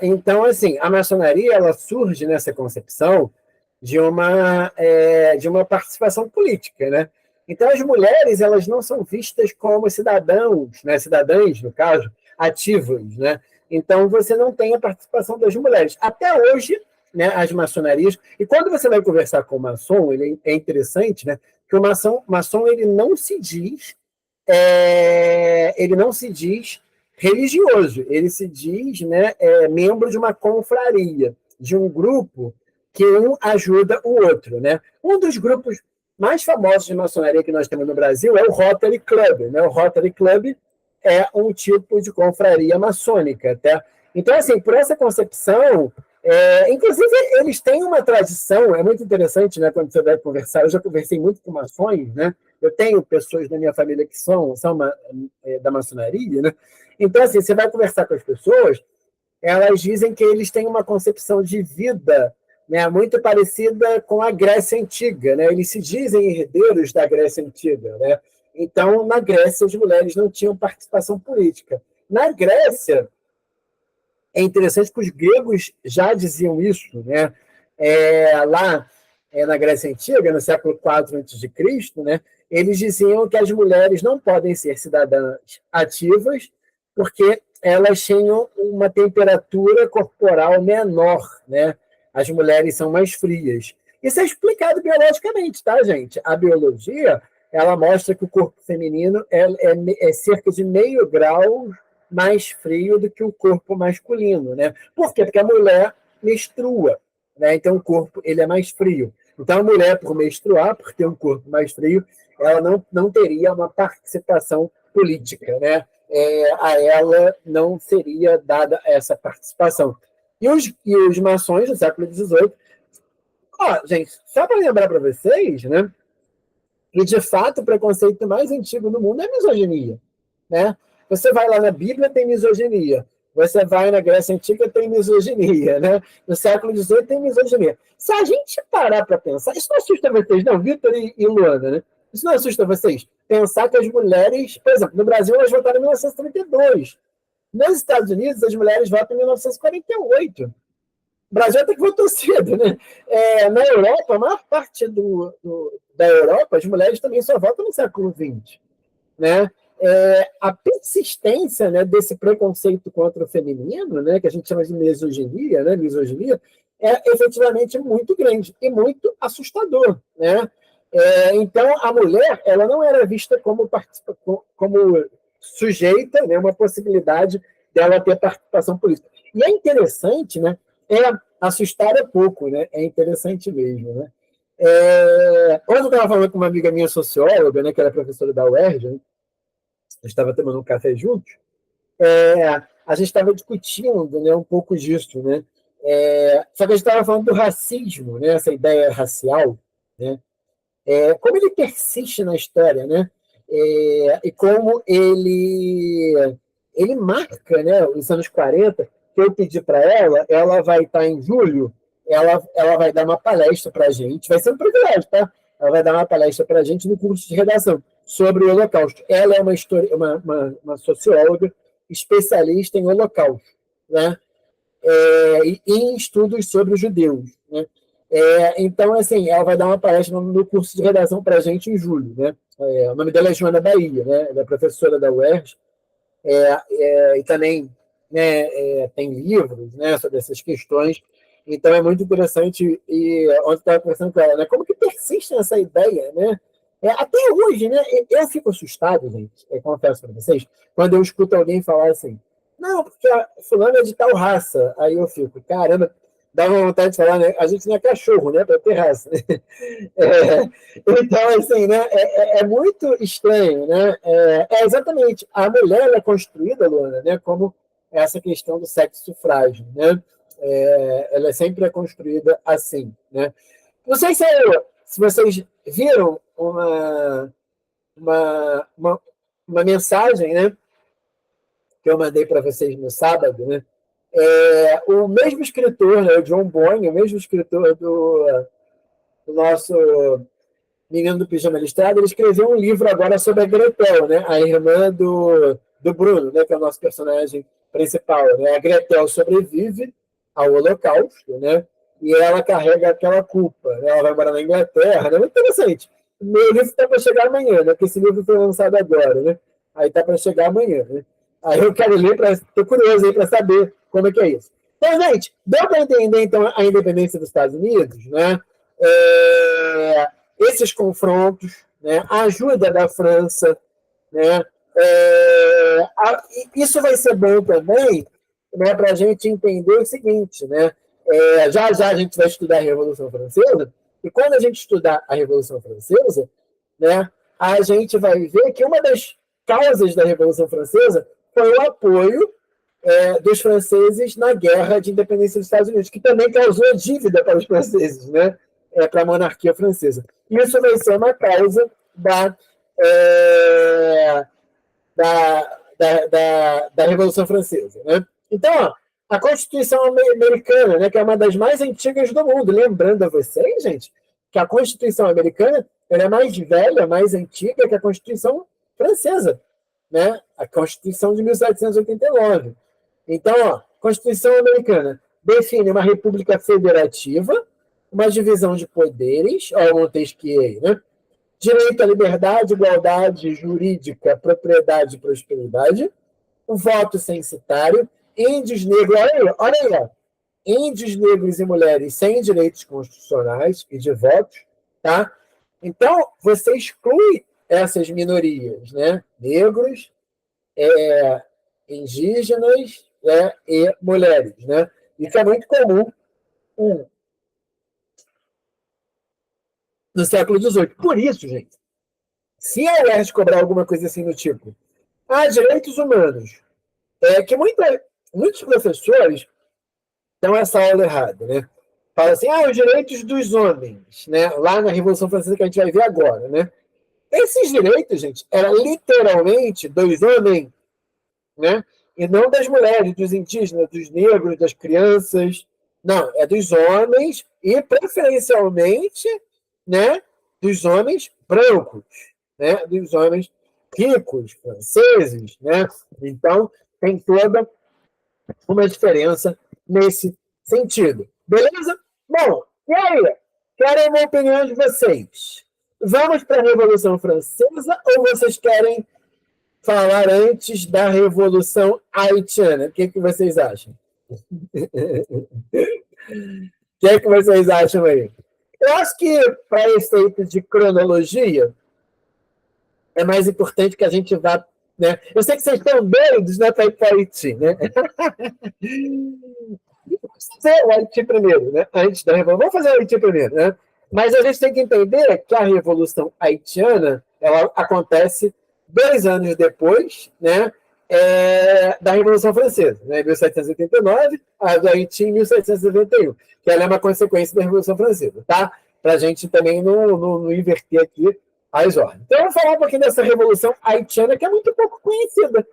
Então, assim, a maçonaria ela surge nessa concepção de uma participação política, né? Então, as mulheres elas não são vistas como cidadãos, né? Cidadãs, no caso, ativas, né? Então, você não tem a participação das mulheres. Até hoje, né, as maçonarias... E quando você vai conversar com o maçom, é interessante, né? Que o maçom ele não se diz religioso, ele se diz, né, membro de uma confraria, de um grupo que um ajuda o outro, né? Um dos grupos mais famosos de maçonaria que nós temos no Brasil é o Rotary Club, né? O Rotary Club é um tipo de confraria maçônica, tá? Então, assim, por essa concepção, inclusive eles têm uma tradição, é muito interessante, né? Quando você vai conversar, eu já conversei muito com maçons, né? Eu tenho pessoas da minha família que são da maçonaria, né? Então, assim, você vai conversar com as pessoas, elas dizem que eles têm uma concepção de vida, né, muito parecida com a Grécia Antiga, né? Eles se dizem herdeiros da Grécia Antiga, né? Então, na Grécia, as mulheres não tinham participação política. Na Grécia, é interessante que os gregos já diziam isso, né? Na Grécia Antiga, no século IV a.C., né, eles diziam que as mulheres não podem ser cidadãs ativas porque elas tinham uma temperatura corporal menor, né? As mulheres são mais frias. Isso é explicado biologicamente, tá, gente? A biologia, ela mostra que o corpo feminino é cerca de 0,5 grau mais frio do que o corpo masculino, né? Por quê? Porque a mulher menstrua, né? Então o corpo ele é mais frio. Então a mulher, por menstruar, por ter um corpo mais frio, ela não teria uma participação política, né? A ela não seria dada essa participação. E os maçons do século XVIII, gente, só para lembrar para vocês, né? E, de fato, o preconceito mais antigo no mundo é a misoginia, né? Você vai lá na Bíblia, tem misoginia. Você vai na Grécia Antiga, tem misoginia, né? No século XVIII, tem misoginia. Se a gente parar para pensar... Isso não assusta vocês, não, Vitor e Luana, né? Isso não assusta vocês? Pensar que as mulheres... Por exemplo, no Brasil, elas votaram em 1932. Nos Estados Unidos, as mulheres votam em 1948. O Brasil até que votou cedo, né? Na Europa, a maior parte da Europa, as mulheres também só votam no século XX, né? A persistência, né, desse preconceito contra o feminino, né, que a gente chama de misoginia, né, é efetivamente muito grande e muito assustador, né? Então, a mulher ela não era vista como sujeita, né, uma possibilidade dela ter participação política. E é interessante, né? Assustar é pouco, né? É interessante mesmo, né? Hoje eu estava falando com uma amiga minha socióloga, né, que era professora da UERJ, né? A gente estava tomando um café juntos, a gente estava discutindo, né, um pouco disso, né? Só que a gente estava falando do racismo, né, essa ideia racial, né? Como ele persiste na história, né? E como ele marca, né, os anos 40, que eu pedi para ela vai estar em julho, ela vai dar uma palestra para a gente, vai ser um privilégio, tá? Ela vai dar uma palestra para a gente no curso de redação sobre o Holocausto. Ela é uma socióloga especialista em Holocausto, né? E em estudos sobre os judeus, né? Então, assim, ela vai dar uma palestra no curso de redação para a gente em julho, né? O nome dela é Joana Bahia, né? Ela é professora da UERJ, e também, né, tem livros, né, sobre essas questões. Então, é muito interessante. E ontem eu estava conversando com ela, né? Como que persiste essa ideia, né? Até hoje, né? Eu fico assustado, gente, confesso para vocês, quando eu escuto alguém falar assim, não, porque a fulana é de tal raça. Aí eu fico, caramba, dá uma vontade de falar, né? A gente não é cachorro, né? Para ter raça. Né? Então, assim, né? É muito estranho, né? Exatamente. A mulher ela é construída, Luana, né? Como essa questão do sexo frágil, né? Ela sempre é construída assim, né? Não sei se vocês viram uma, uma, uma mensagem, né? Que eu mandei para vocês no sábado, né? O mesmo escritor, né, o John Boyne, o mesmo escritor do nosso Menino do Pijama Listrado, ele escreveu um livro agora sobre a Gretel, né, a irmã do Bruno, né, que é o nosso personagem principal. Né? A Gretel sobrevive ao Holocausto, né, e ela carrega aquela culpa. Né, ela vai morar na Inglaterra. Né, muito interessante. O meu livro está para chegar amanhã, né, porque esse livro foi lançado agora. Né, aí está para chegar amanhã. Né. Aí eu quero ler, estou curioso para saber como é que é isso. Então, gente, deu para entender então a independência dos Estados Unidos, né? Esses confrontos, né? A ajuda da França, né? Isso vai ser bom também, né, para a gente entender o seguinte, né? Já já a gente vai estudar a Revolução Francesa, e quando a gente estudar a Revolução Francesa, né, a gente vai ver que uma das causas da Revolução Francesa foi o apoio dos franceses na guerra de independência dos Estados Unidos, que também causou dívida para os franceses, né? Para a monarquia francesa. Isso vai ser uma causa da Revolução Francesa. Né? Então, ó, a Constituição Americana, né, que é uma das mais antigas do mundo, lembrando a vocês, gente, que a Constituição Americana ela é mais velha, mais antiga que a Constituição Francesa, né? A Constituição de 1789. Então, ó, Constituição Americana define uma república federativa, uma divisão de poderes, ó, Montesquieu, né? Direito à liberdade, igualdade jurídica, propriedade e prosperidade, o voto censitário, índios negros, olha aí, ó, índios negros e mulheres sem direitos constitucionais e de votos, tá? Então, você exclui essas minorias, né? Negros, indígenas, né? E mulheres, né? Isso é muito comum no século XVIII. Por isso, gente, se a UERJ cobrar alguma coisa assim do tipo, direitos humanos, que muitos professores dão essa aula errada, né? Fala assim, os direitos dos homens, né? Lá na Revolução Francesa que a gente vai ver agora, né? Esses direitos, gente, eram literalmente dos homens, né? E não das mulheres, dos indígenas, dos negros, das crianças. Não, é dos homens e, preferencialmente, né, dos homens brancos, né, dos homens ricos, franceses. Né? Então, tem toda uma diferença nesse sentido. Beleza? Bom, e aí? Querem uma opinião de vocês? Vamos para a Revolução Francesa ou vocês querem falar antes da Revolução Haitiana? O que vocês acham? O que vocês acham aí? Eu acho que, para efeito de cronologia, é mais importante que a gente vá. Né? Eu sei que vocês estão doidos, né, para ir para o Haiti, né? Vamos fazer o Haiti primeiro, né? Antes da Revolução. Vamos fazer o Haiti primeiro, né? Mas a gente tem que entender que a Revolução Haitiana ela acontece 2 anos depois, né, da Revolução Francesa, né, em 1789, a do Haiti em 1791, que ela é uma consequência da Revolução Francesa, tá? Para a gente também não inverter aqui as ordens. Então, vamos falar um pouquinho dessa Revolução Haitiana, que é muito pouco conhecida,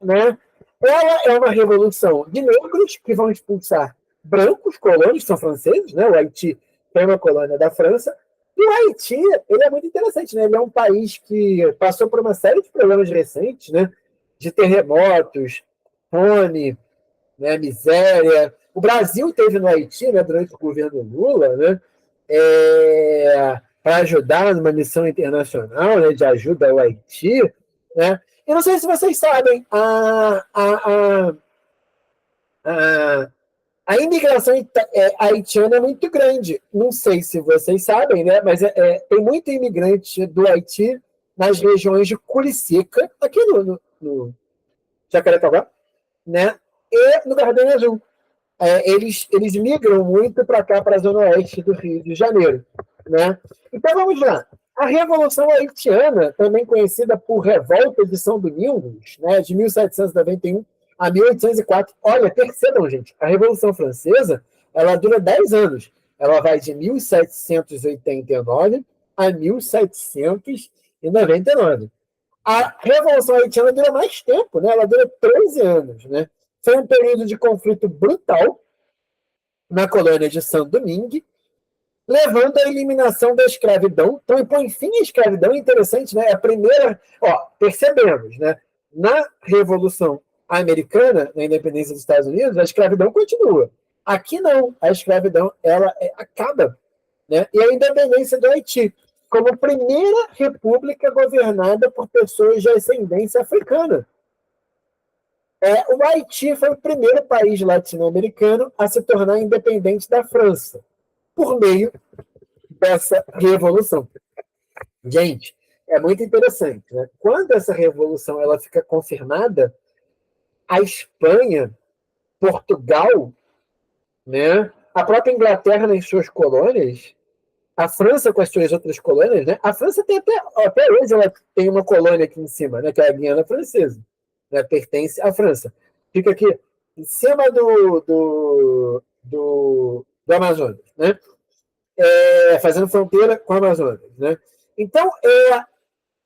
né? Ela é uma revolução de negros que vão expulsar brancos, colônios, são franceses, né? O Haiti é uma colônia da França. E o Haiti, ele é muito interessante, né? Ele é um país que passou por uma série de problemas recentes, né? De terremotos, fome, né? Miséria. O Brasil teve no Haiti, né? Durante o governo Lula, né? Para ajudar numa missão internacional, né? De ajuda ao Haiti, né? Eu não sei se vocês sabem, a imigração haitiana é muito grande. Não sei se vocês sabem, né? Mas tem muito imigrante do Haiti nas regiões de Curicica, aqui no Jacarepaguá, né? E no Gardenia Azul. eles migram muito para cá, para a zona oeste do Rio de Janeiro. Né? Então, vamos lá. A Revolução Haitiana, também conhecida por Revolta de São Domingos, né, de 1791 a 1804. Olha, percebam, gente, a Revolução Francesa ela dura 10 anos. Ela vai de 1789 a 1799. A Revolução Haitiana dura mais tempo, né? Ela dura 13 anos. Né? Foi um período de conflito brutal na colônia de Saint-Domingue, levando à eliminação da escravidão. Então, põe fim à escravidão, é interessante, né? A primeira, percebemos, né? Na Revolução Americana, na independência dos Estados Unidos, a escravidão continua. Aqui não, a escravidão ela acaba, né? E a independência do Haiti, como primeira república governada por pessoas de ascendência africana. O Haiti foi o primeiro país latino-americano a se tornar independente da França, por meio dessa revolução. Gente, é muito interessante. Né? Quando essa revolução ela fica confirmada, a Espanha, Portugal, né? A própria Inglaterra nas suas colônias, a França com as suas outras colônias, né? A França tem até hoje ela tem uma colônia aqui em cima, né? Que é a Guiana Francesa, né? Pertence à França. Fica aqui em cima do Amazonas, né? Fazendo fronteira com o Amazonas, né? Então,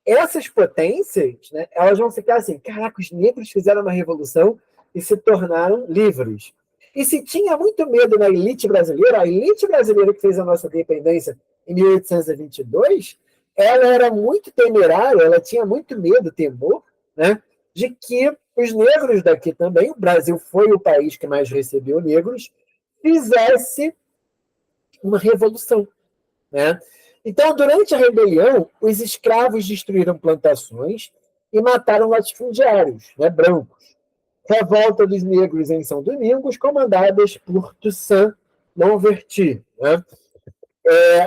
essas potências, né? Elas vão ficar assim, caraca, os negros fizeram uma revolução e se tornaram livres. E se tinha muito medo na elite brasileira, a elite brasileira que fez a nossa independência em 1822, ela era muito temerária, ela tinha muito medo, temor, né, de que os negros daqui também, o Brasil foi o país que mais recebeu negros, fizesse uma revolução. Né? Então, durante a rebelião, os escravos destruíram plantações e mataram latifundiários, né, brancos. Revolta dos negros em São Domingos, comandadas por Toussaint Louverture. Né?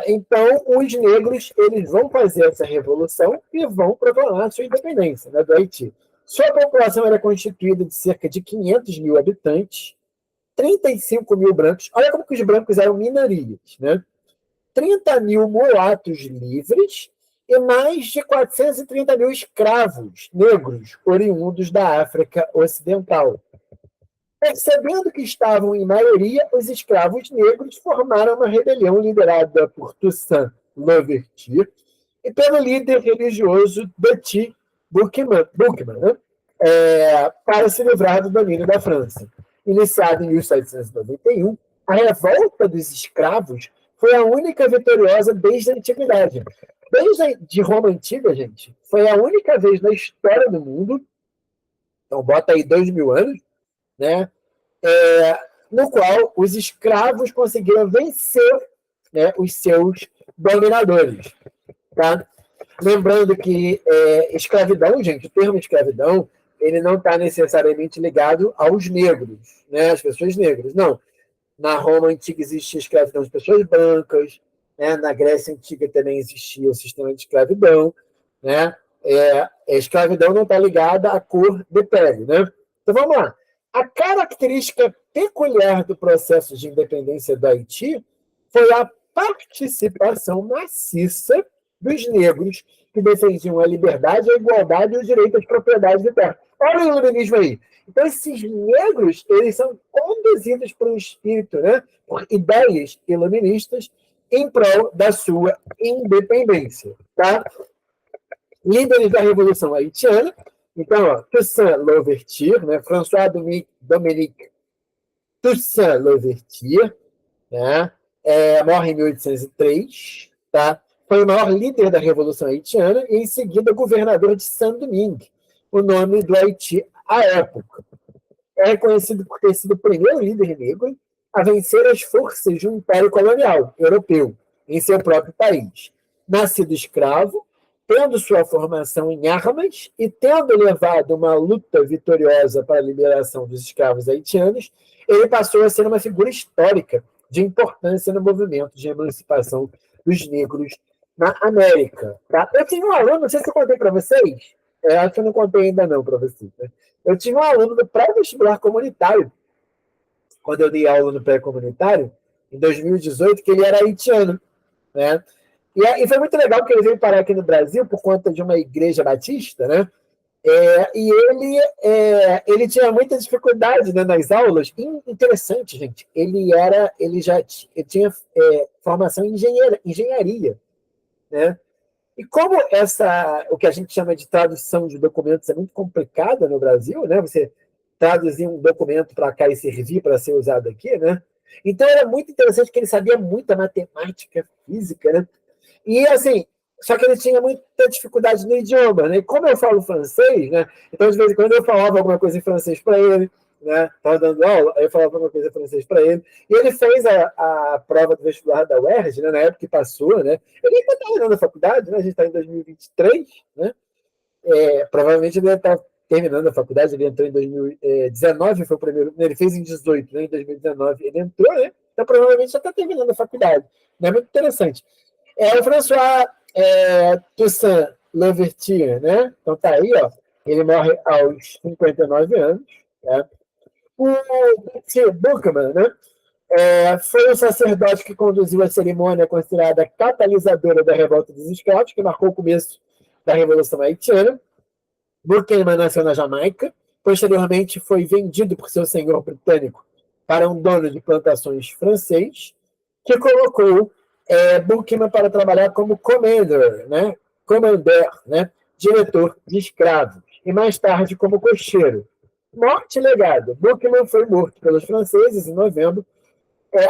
Então, os negros eles vão fazer essa revolução e vão proclamar sua independência, né, do Haiti. Sua população era constituída de cerca de 500 mil habitantes, 35 mil brancos. Olha como que os brancos eram minorias. Né? 30 mil mulatos livres e mais de 430 mil escravos negros oriundos da África Ocidental. Percebendo que estavam em maioria, os escravos negros formaram uma rebelião liderada por Toussaint Louverture e pelo líder religioso Betty Boukman, né? Para se livrar do domínio da França. Iniciada em 1791, a revolta dos escravos foi a única vitoriosa desde a antiguidade. Desde Roma Antiga, gente, foi a única vez na história do mundo, então bota aí 2000 anos, né, no qual os escravos conseguiram vencer, né, os seus dominadores. Tá? Lembrando que escravidão, gente, o termo escravidão, ele não está necessariamente ligado aos negros, né, às pessoas negras, não. Na Roma Antiga existia escravidão de pessoas brancas, né? Na Grécia Antiga também existia o sistema de escravidão. Né? A escravidão não está ligada à cor de pele. Né? Então, vamos lá. A característica peculiar do processo de independência do Haiti foi a participação maciça dos negros que defendiam a liberdade, a igualdade e o direito às propriedades de terra. Olha o iluminismo aí. Então, esses negros, eles são conduzidos por um espírito, né, por ideias iluministas em prol da sua independência. Tá? Líderes da Revolução Haitiana, então, Toussaint Louverture, né, François-Dominique Toussaint Louverture, né, morre em 1803, tá? Foi o maior líder da Revolução Haitiana e, em seguida, governador de Saint-Domingue, o nome do Haiti à época. É reconhecido por ter sido o primeiro líder negro a vencer as forças de um império colonial europeu em seu próprio país. Nascido escravo, tendo sua formação em armas e tendo levado uma luta vitoriosa para a liberação dos escravos haitianos, ele passou a ser uma figura histórica de importância no movimento de emancipação dos negros na América. Tá? Eu tinha um aluno, não sei se eu contei para vocês, acho que eu não contei ainda não para vocês. Né? Eu tinha um aluno do pré-vestibular comunitário quando eu dei aula no pré-comunitário, em 2018, que ele era haitiano, né? E foi muito legal, porque ele veio parar aqui no Brasil por conta de uma igreja batista, né? E ele tinha muita dificuldade, né, nas aulas. Interessante, gente. Ele tinha formação em engenharia, né? E como o que a gente chama de tradução de documentos é muito complicada no Brasil, né? Você traduzir um documento para cá e servir para ser usado aqui, né? Então era muito interessante que ele sabia muita matemática, física, né? E assim, só que ele tinha muita dificuldade no idioma, né? E como eu falo francês, né? Então de vez em quando eu falava alguma coisa em francês para ele, né? Estava dando aula, aí eu falava alguma coisa em francês para ele. E ele fez a prova do vestibular da UERJ, né? Na época que passou, né? Ele ainda está terminando a faculdade, né? A gente está em 2023, né? Provavelmente ele está terminando a faculdade, ele entrou em 2019, foi o primeiro, ele fez em 2018, né? Em 2019 ele entrou, né? Então provavelmente já está terminando a faculdade. Né? Muito interessante. O François Toussaint Louverture, né? Então tá aí, ó. Ele morre aos 59 anos. Né? O Buchmann, né? Foi o sacerdote que conduziu a cerimônia considerada catalisadora da revolta dos escravos, que marcou o começo da Revolução Haitiana. Buchanan nasceu na Jamaica, posteriormente foi vendido por seu senhor britânico para um dono de plantações francês, que colocou Buchanan para trabalhar como commander, né? Diretor de escravos, e mais tarde como cocheiro. Morte e legado. Buchanan foi morto pelos franceses em novembro,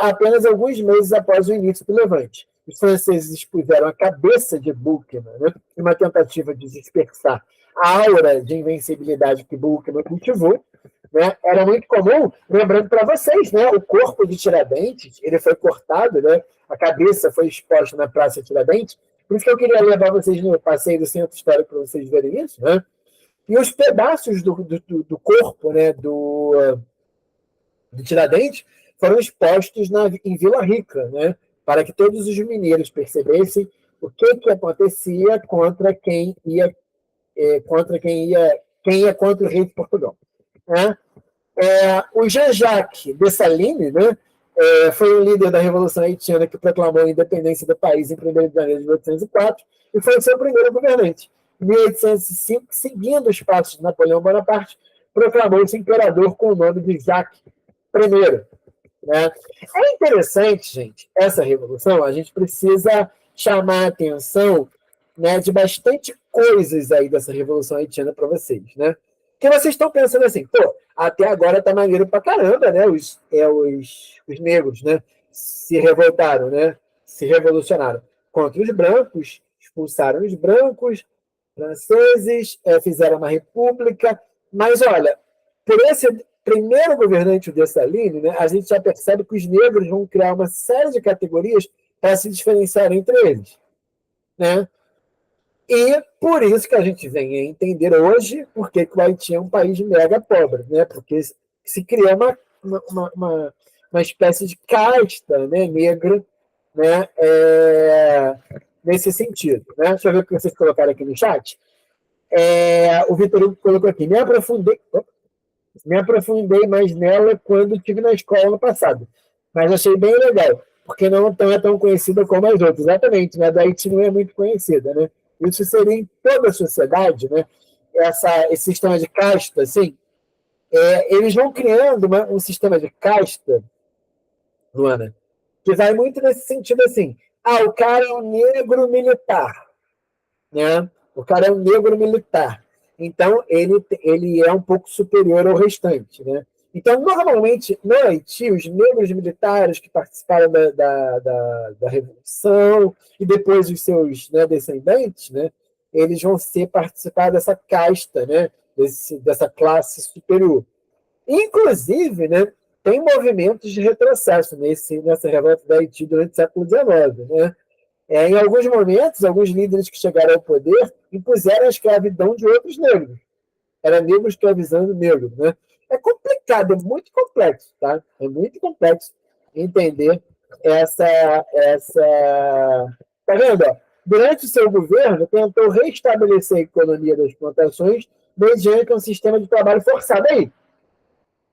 apenas alguns meses após o início do levante. Os franceses expuseram a cabeça de Buchanan, né, em uma tentativa de dispersar a aura de invencibilidade que Buchanan cultivou. Né? Era muito comum, lembrando para vocês, né, o corpo de Tiradentes, ele foi cortado, né, a cabeça foi exposta na Praça Tiradentes, por isso que eu queria levar vocês no passeio do Centro Histórico para vocês verem isso, né? E os pedaços do corpo, né, do Tiradentes foram expostos em Vila Rica, né, para que todos os mineiros percebessem o que acontecia quem ia contra o rei de Portugal. Né? O Jean-Jacques Dessalines, né, foi o líder da Revolução Haitiana que proclamou a independência do país em 1º de janeiro de 1804 e foi o seu primeiro governante. Em 1805, seguindo os passos de Napoleão Bonaparte, proclamou-se imperador com o nome de Jacques I. Né? É interessante, gente, essa revolução, a gente precisa chamar a atenção, né, de bastante coisas aí dessa Revolução Haitiana para vocês, né? Porque vocês estão pensando assim, até agora tá maneiro pra caramba, né? Os negros, né? Se revoltaram, né? Se revolucionaram contra os brancos, expulsaram os brancos, franceses, fizeram uma república, mas olha, por esse primeiro governante Dessalines, né, a gente já percebe que os negros vão criar uma série de categorias para se diferenciar entre eles, né? E por isso que a gente vem a entender hoje por que o Haiti é um país mega pobre, né? Porque se cria uma espécie de casta, né, negra, né, nesse sentido. Né? Deixa eu ver o que vocês colocaram aqui no chat. O Vitor Hugo colocou aqui, me aprofundei mais nela quando estive na escola no passado, mas achei bem legal, porque não é tão conhecida como as outras. Exatamente, né? A do Haiti não é muito conhecida, né? Isso seria em toda a sociedade, né? Esse sistema de casta, assim, eles vão criando um sistema de casta, Luana, que vai muito nesse sentido assim, o cara é um negro militar, né? O cara é um negro militar, então ele é um pouco superior ao restante, né? Então, normalmente, no Haiti, os negros militares que participaram da Revolução e depois os seus, né, descendentes, né, eles vão participar dessa casta, né, dessa classe superior. Inclusive, né, tem movimentos de retrocesso nessa revolta do Haiti durante o século XIX. Né? Em alguns momentos, alguns líderes que chegaram ao poder impuseram a escravidão de outros negros. Era negro escravizando negro, né? É complicado, é muito complexo, tá? É muito complexo entender essa... Tá vendo? Ó? Durante o seu governo, tentou restabelecer a economia das plantações mediante um sistema de trabalho forçado. Aí,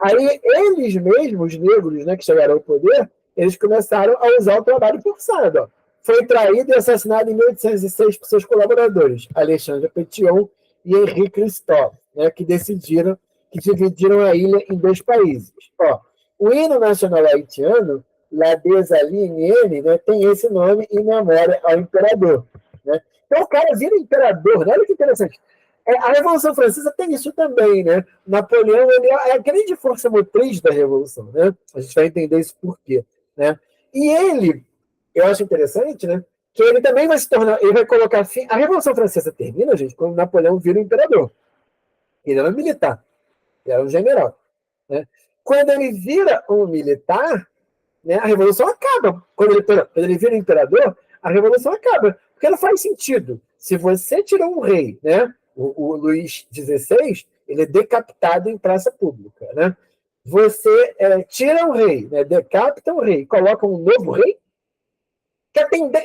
Aí eles mesmos, os negros, né, que chegaram ao poder, eles começaram a usar o trabalho forçado. Ó. Foi traído e assassinado em 1806 por seus colaboradores, Alexandre Petion e Henri Christophe, né, que dividiram a ilha em dois países. Ó, o hino nacional haitiano, La Desalinienne, né, tem esse nome em memória ao imperador. Né? Então o cara vira imperador, né? Olha que interessante. A Revolução Francesa tem isso também, né? Napoleão ele é a grande força motriz da Revolução, né? A gente vai entender isso por quê, né? E ele, eu acho interessante, né? Que ele também vai se tornar, ele vai colocar fim. A Revolução Francesa termina, gente, quando Napoleão vira o imperador. Ele era um militar, ele era um general, né? Quando ele vira um militar, né? A revolução acaba. Quando ele vira imperador, a revolução acaba. Porque não faz sentido. Se você tirou um rei, né? O Luís XVI, ele é decapitado em praça pública. Né? Você tira um rei, né? Decapita um rei, coloca um novo rei.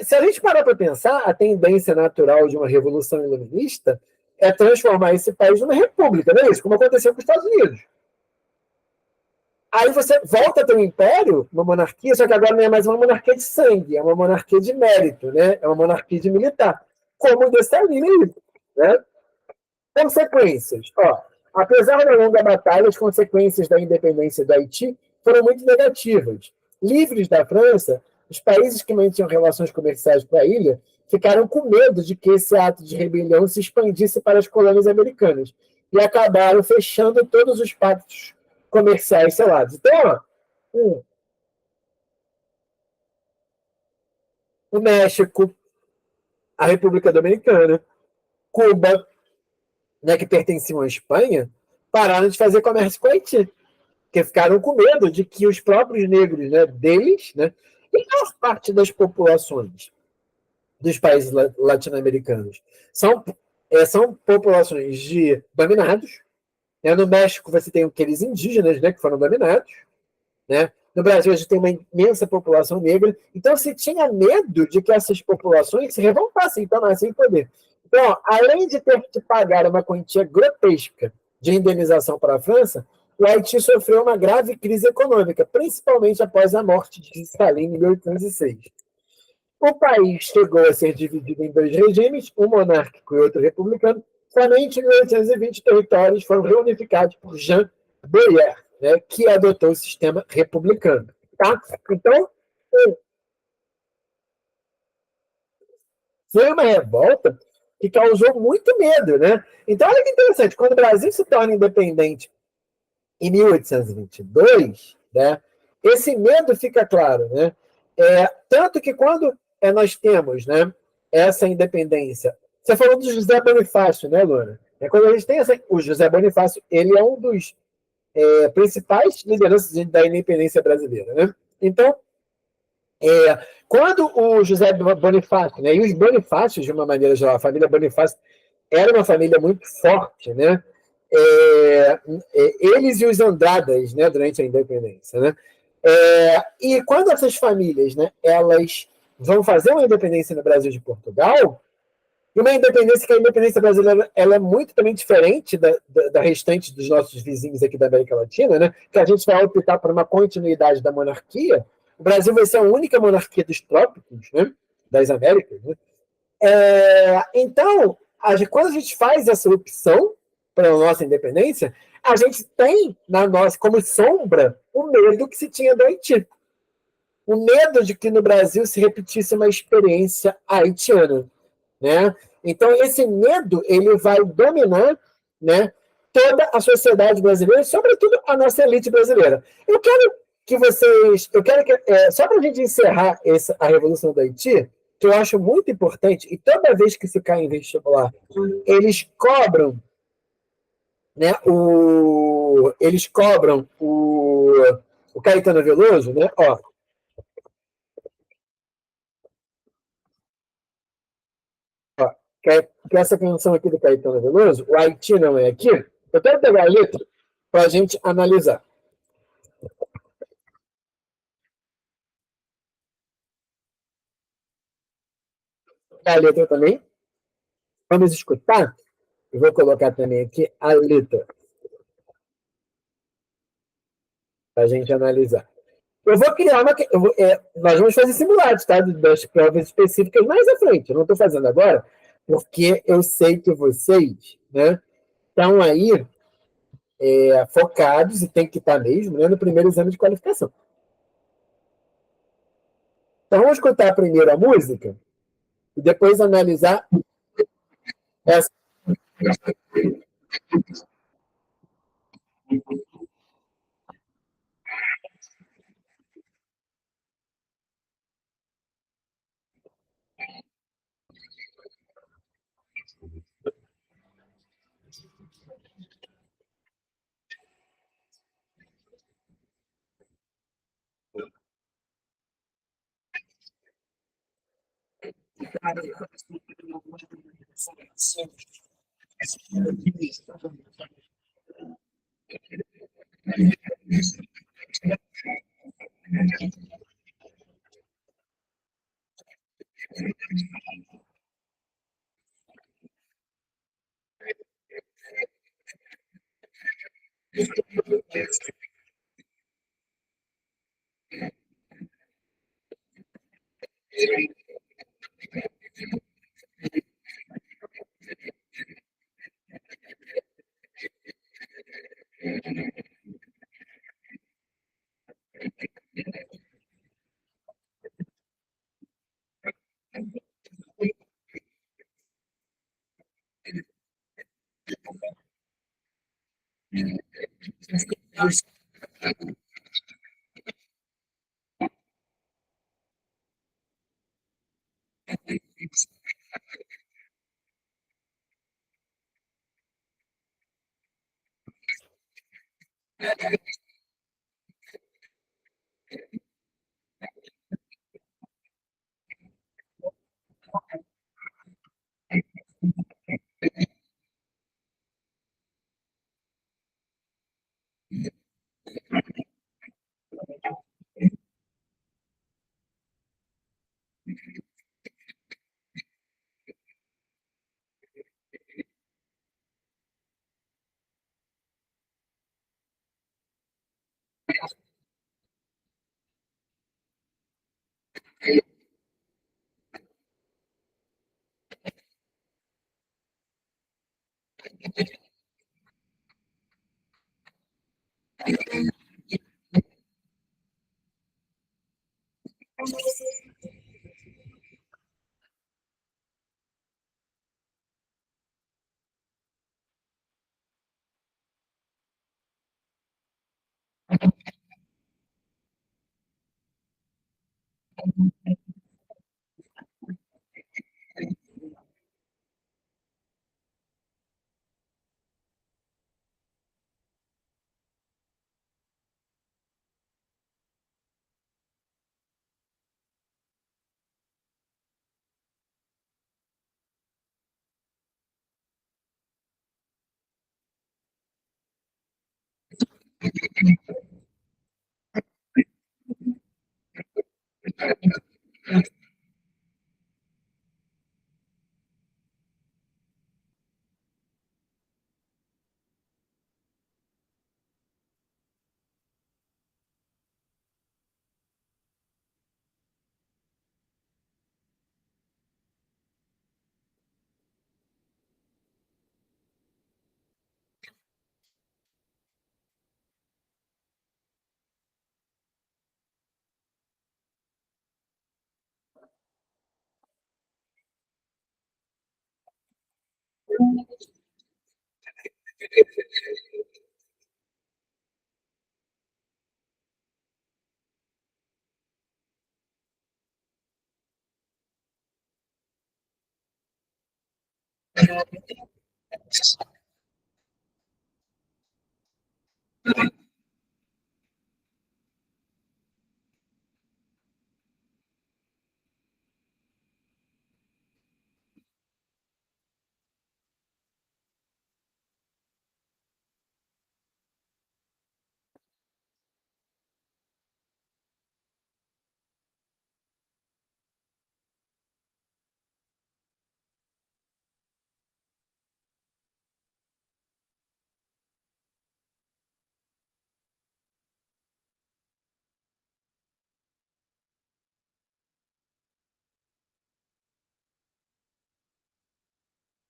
Se a gente parar para pensar, a tendência natural de uma revolução iluminista é transformar esse país numa república, não é isso? Como aconteceu com os Estados Unidos. Aí você volta a ter um império, uma monarquia, só que agora não é mais uma monarquia de sangue, é uma monarquia de mérito, né? É uma monarquia de militar, como o Dessalines, né? Consequências. Ó, apesar da longa batalha, as consequências da independência do Haiti foram muito negativas. Livres da França, os países que mantinham relações comerciais com a ilha ficaram com medo de que esse ato de rebelião se expandisse para as colônias americanas e acabaram fechando todos os pactos comerciais selados. Então, ó, o México, a República Dominicana, Cuba, né, que pertenciam à Espanha, pararam de fazer comércio com o Haiti, porque ficaram com medo de que os próprios negros, né, deles, né, e a maior parte das populações dos países latino-americanos são populações de dominados. Né? No México você tem aqueles indígenas, né, que foram dominados. Né? No Brasil, a gente tem uma imensa população negra, então se tinha medo de que essas populações se revoltassem e tomassem poder. Então, ó, além de ter que pagar uma quantia grotesca de indenização para a França, o Haiti sofreu uma grave crise econômica, principalmente após a morte de Stalin em 1806. O país chegou a ser dividido em dois regimes, um monárquico e outro republicano. Somente em 1820, territórios foram reunificados por Jean Boyer, né, que adotou o sistema republicano. Tá? Então, foi uma revolta que causou muito medo. Né? Então, olha que interessante, quando o Brasil se torna independente em 1822, né, esse medo fica claro. Né? Tanto que quando nós temos, né, essa independência, você falou do José Bonifácio, né, Luna? Quando a gente tem o José Bonifácio, ele é um dos principais lideranças da independência brasileira. Né? Então, quando o José Bonifácio, né, e os Bonifácios, de uma maneira geral, a família Bonifácio era uma família muito forte, né? Eles e os Andradas, né, durante a independência. Né? E quando essas famílias, né, elas vão fazer uma independência no Brasil de Portugal, e uma independência que a independência brasileira ela é muito também diferente da restante dos nossos vizinhos aqui da América Latina, né? Que a gente vai optar por uma continuidade da monarquia. O Brasil vai ser a única monarquia dos trópicos, né? Das Américas. Né? Então, quando a gente faz essa opção para a nossa independência, a gente tem na nossa, como sombra, o medo que se tinha do Haiti. O medo de que no Brasil se repetisse uma experiência haitiana. Né? Então, esse medo ele vai dominar, né, toda a sociedade brasileira, sobretudo a nossa elite brasileira. Eu quero que vocês. Só para a gente encerrar a Revolução do Haiti, que eu acho muito importante, e toda vez que isso cai em vestibular, eles cobram. Né, eles cobram o Caetano Veloso, né? Ó, que essa canção aqui do Caetano Veloso, o Haiti não é aqui, eu quero pegar a letra para a gente analisar. A letra também. Vamos escutar? Eu vou colocar também aqui a letra. para a gente analisar. Eu vou criar uma. Nós vamos fazer simulados, tá? Das provas específicas mais à frente. Eu não estou fazendo agora, porque eu sei que vocês, né, estão aí focados, e tem que estar mesmo, né, no primeiro exame de qualificação. Então vamos escutar primeiro a música e depois analisar essa.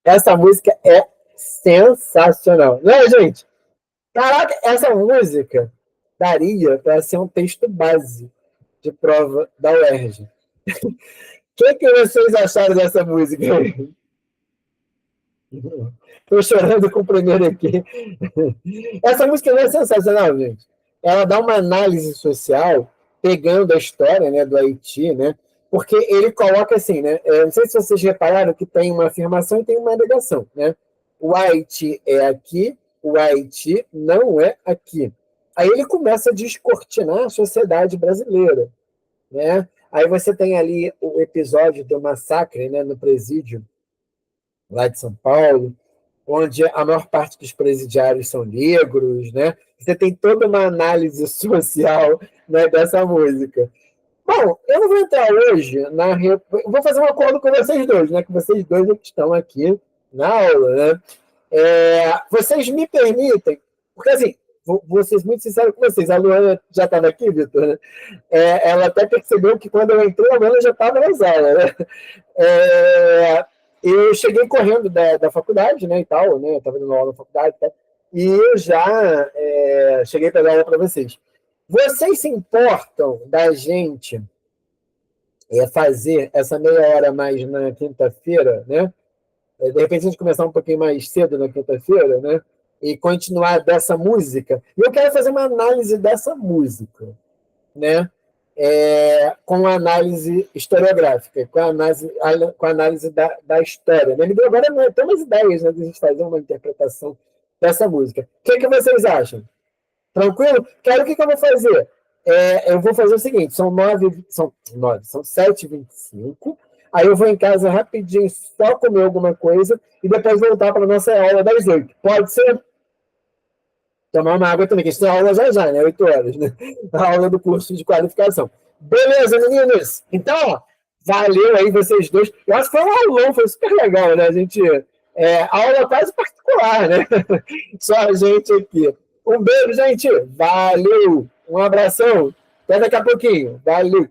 Essa música é sensacional. Não é, gente? Caraca, essa música daria para ser um texto base de prova da UERJ. O que vocês acharam dessa música? Estou chorando com o primeiro aqui. Essa música não é sensacional, gente. Ela dá uma análise social, pegando a história, né, do Haiti, né? Porque ele coloca assim, né? Não sei se vocês repararam que tem uma afirmação e tem uma negação, né? O Haiti é aqui, o Haiti não é aqui. Aí ele começa a descortinar a sociedade brasileira, né? Aí você tem ali o episódio do massacre, né, no presídio lá de São Paulo, onde a maior parte dos presidiários são negros, né? Você tem toda uma análise social, né, dessa música. Bom, eu não vou entrar hoje eu vou fazer um acordo com vocês dois, né? Que vocês dois que estão aqui na aula, né? Vocês me permitem, porque assim, vou ser muito sincero com vocês, a Luana já estava aqui, Vitor, né? Ela até percebeu que quando eu entrei, a Luana já estava na sala, né? Eu cheguei correndo da faculdade, né, e tal, né? Eu estava dando aula na faculdade e tal, e eu já cheguei para dar aula para vocês. Vocês se importam da gente fazer essa meia hora mais na quinta-feira, né? De repente a gente começar um pouquinho mais cedo na quinta-feira, né? E continuar dessa música. E eu quero fazer uma análise dessa música, né? Com a análise historiográfica, com a análise da história. Né? Me deu agora tem umas ideias, né, de a gente fazer uma interpretação dessa música. O que vocês acham? Tranquilo? Cara, o que eu vou fazer? Eu vou fazer o seguinte, são 7h25, aí eu vou em casa rapidinho, só comer alguma coisa, e depois voltar para a nossa aula das 8. Pode ser? Tomar uma água também, que a gente tem aula já, né? 8 horas, né? A aula do curso de qualificação. Beleza, meninos? Então, ó, valeu aí vocês dois. Eu acho que foi um aulão, foi super legal, né? A gente... aula quase particular, né? Só a gente aqui. Um beijo, gente. Valeu. Um abração. Até daqui a pouquinho. Valeu.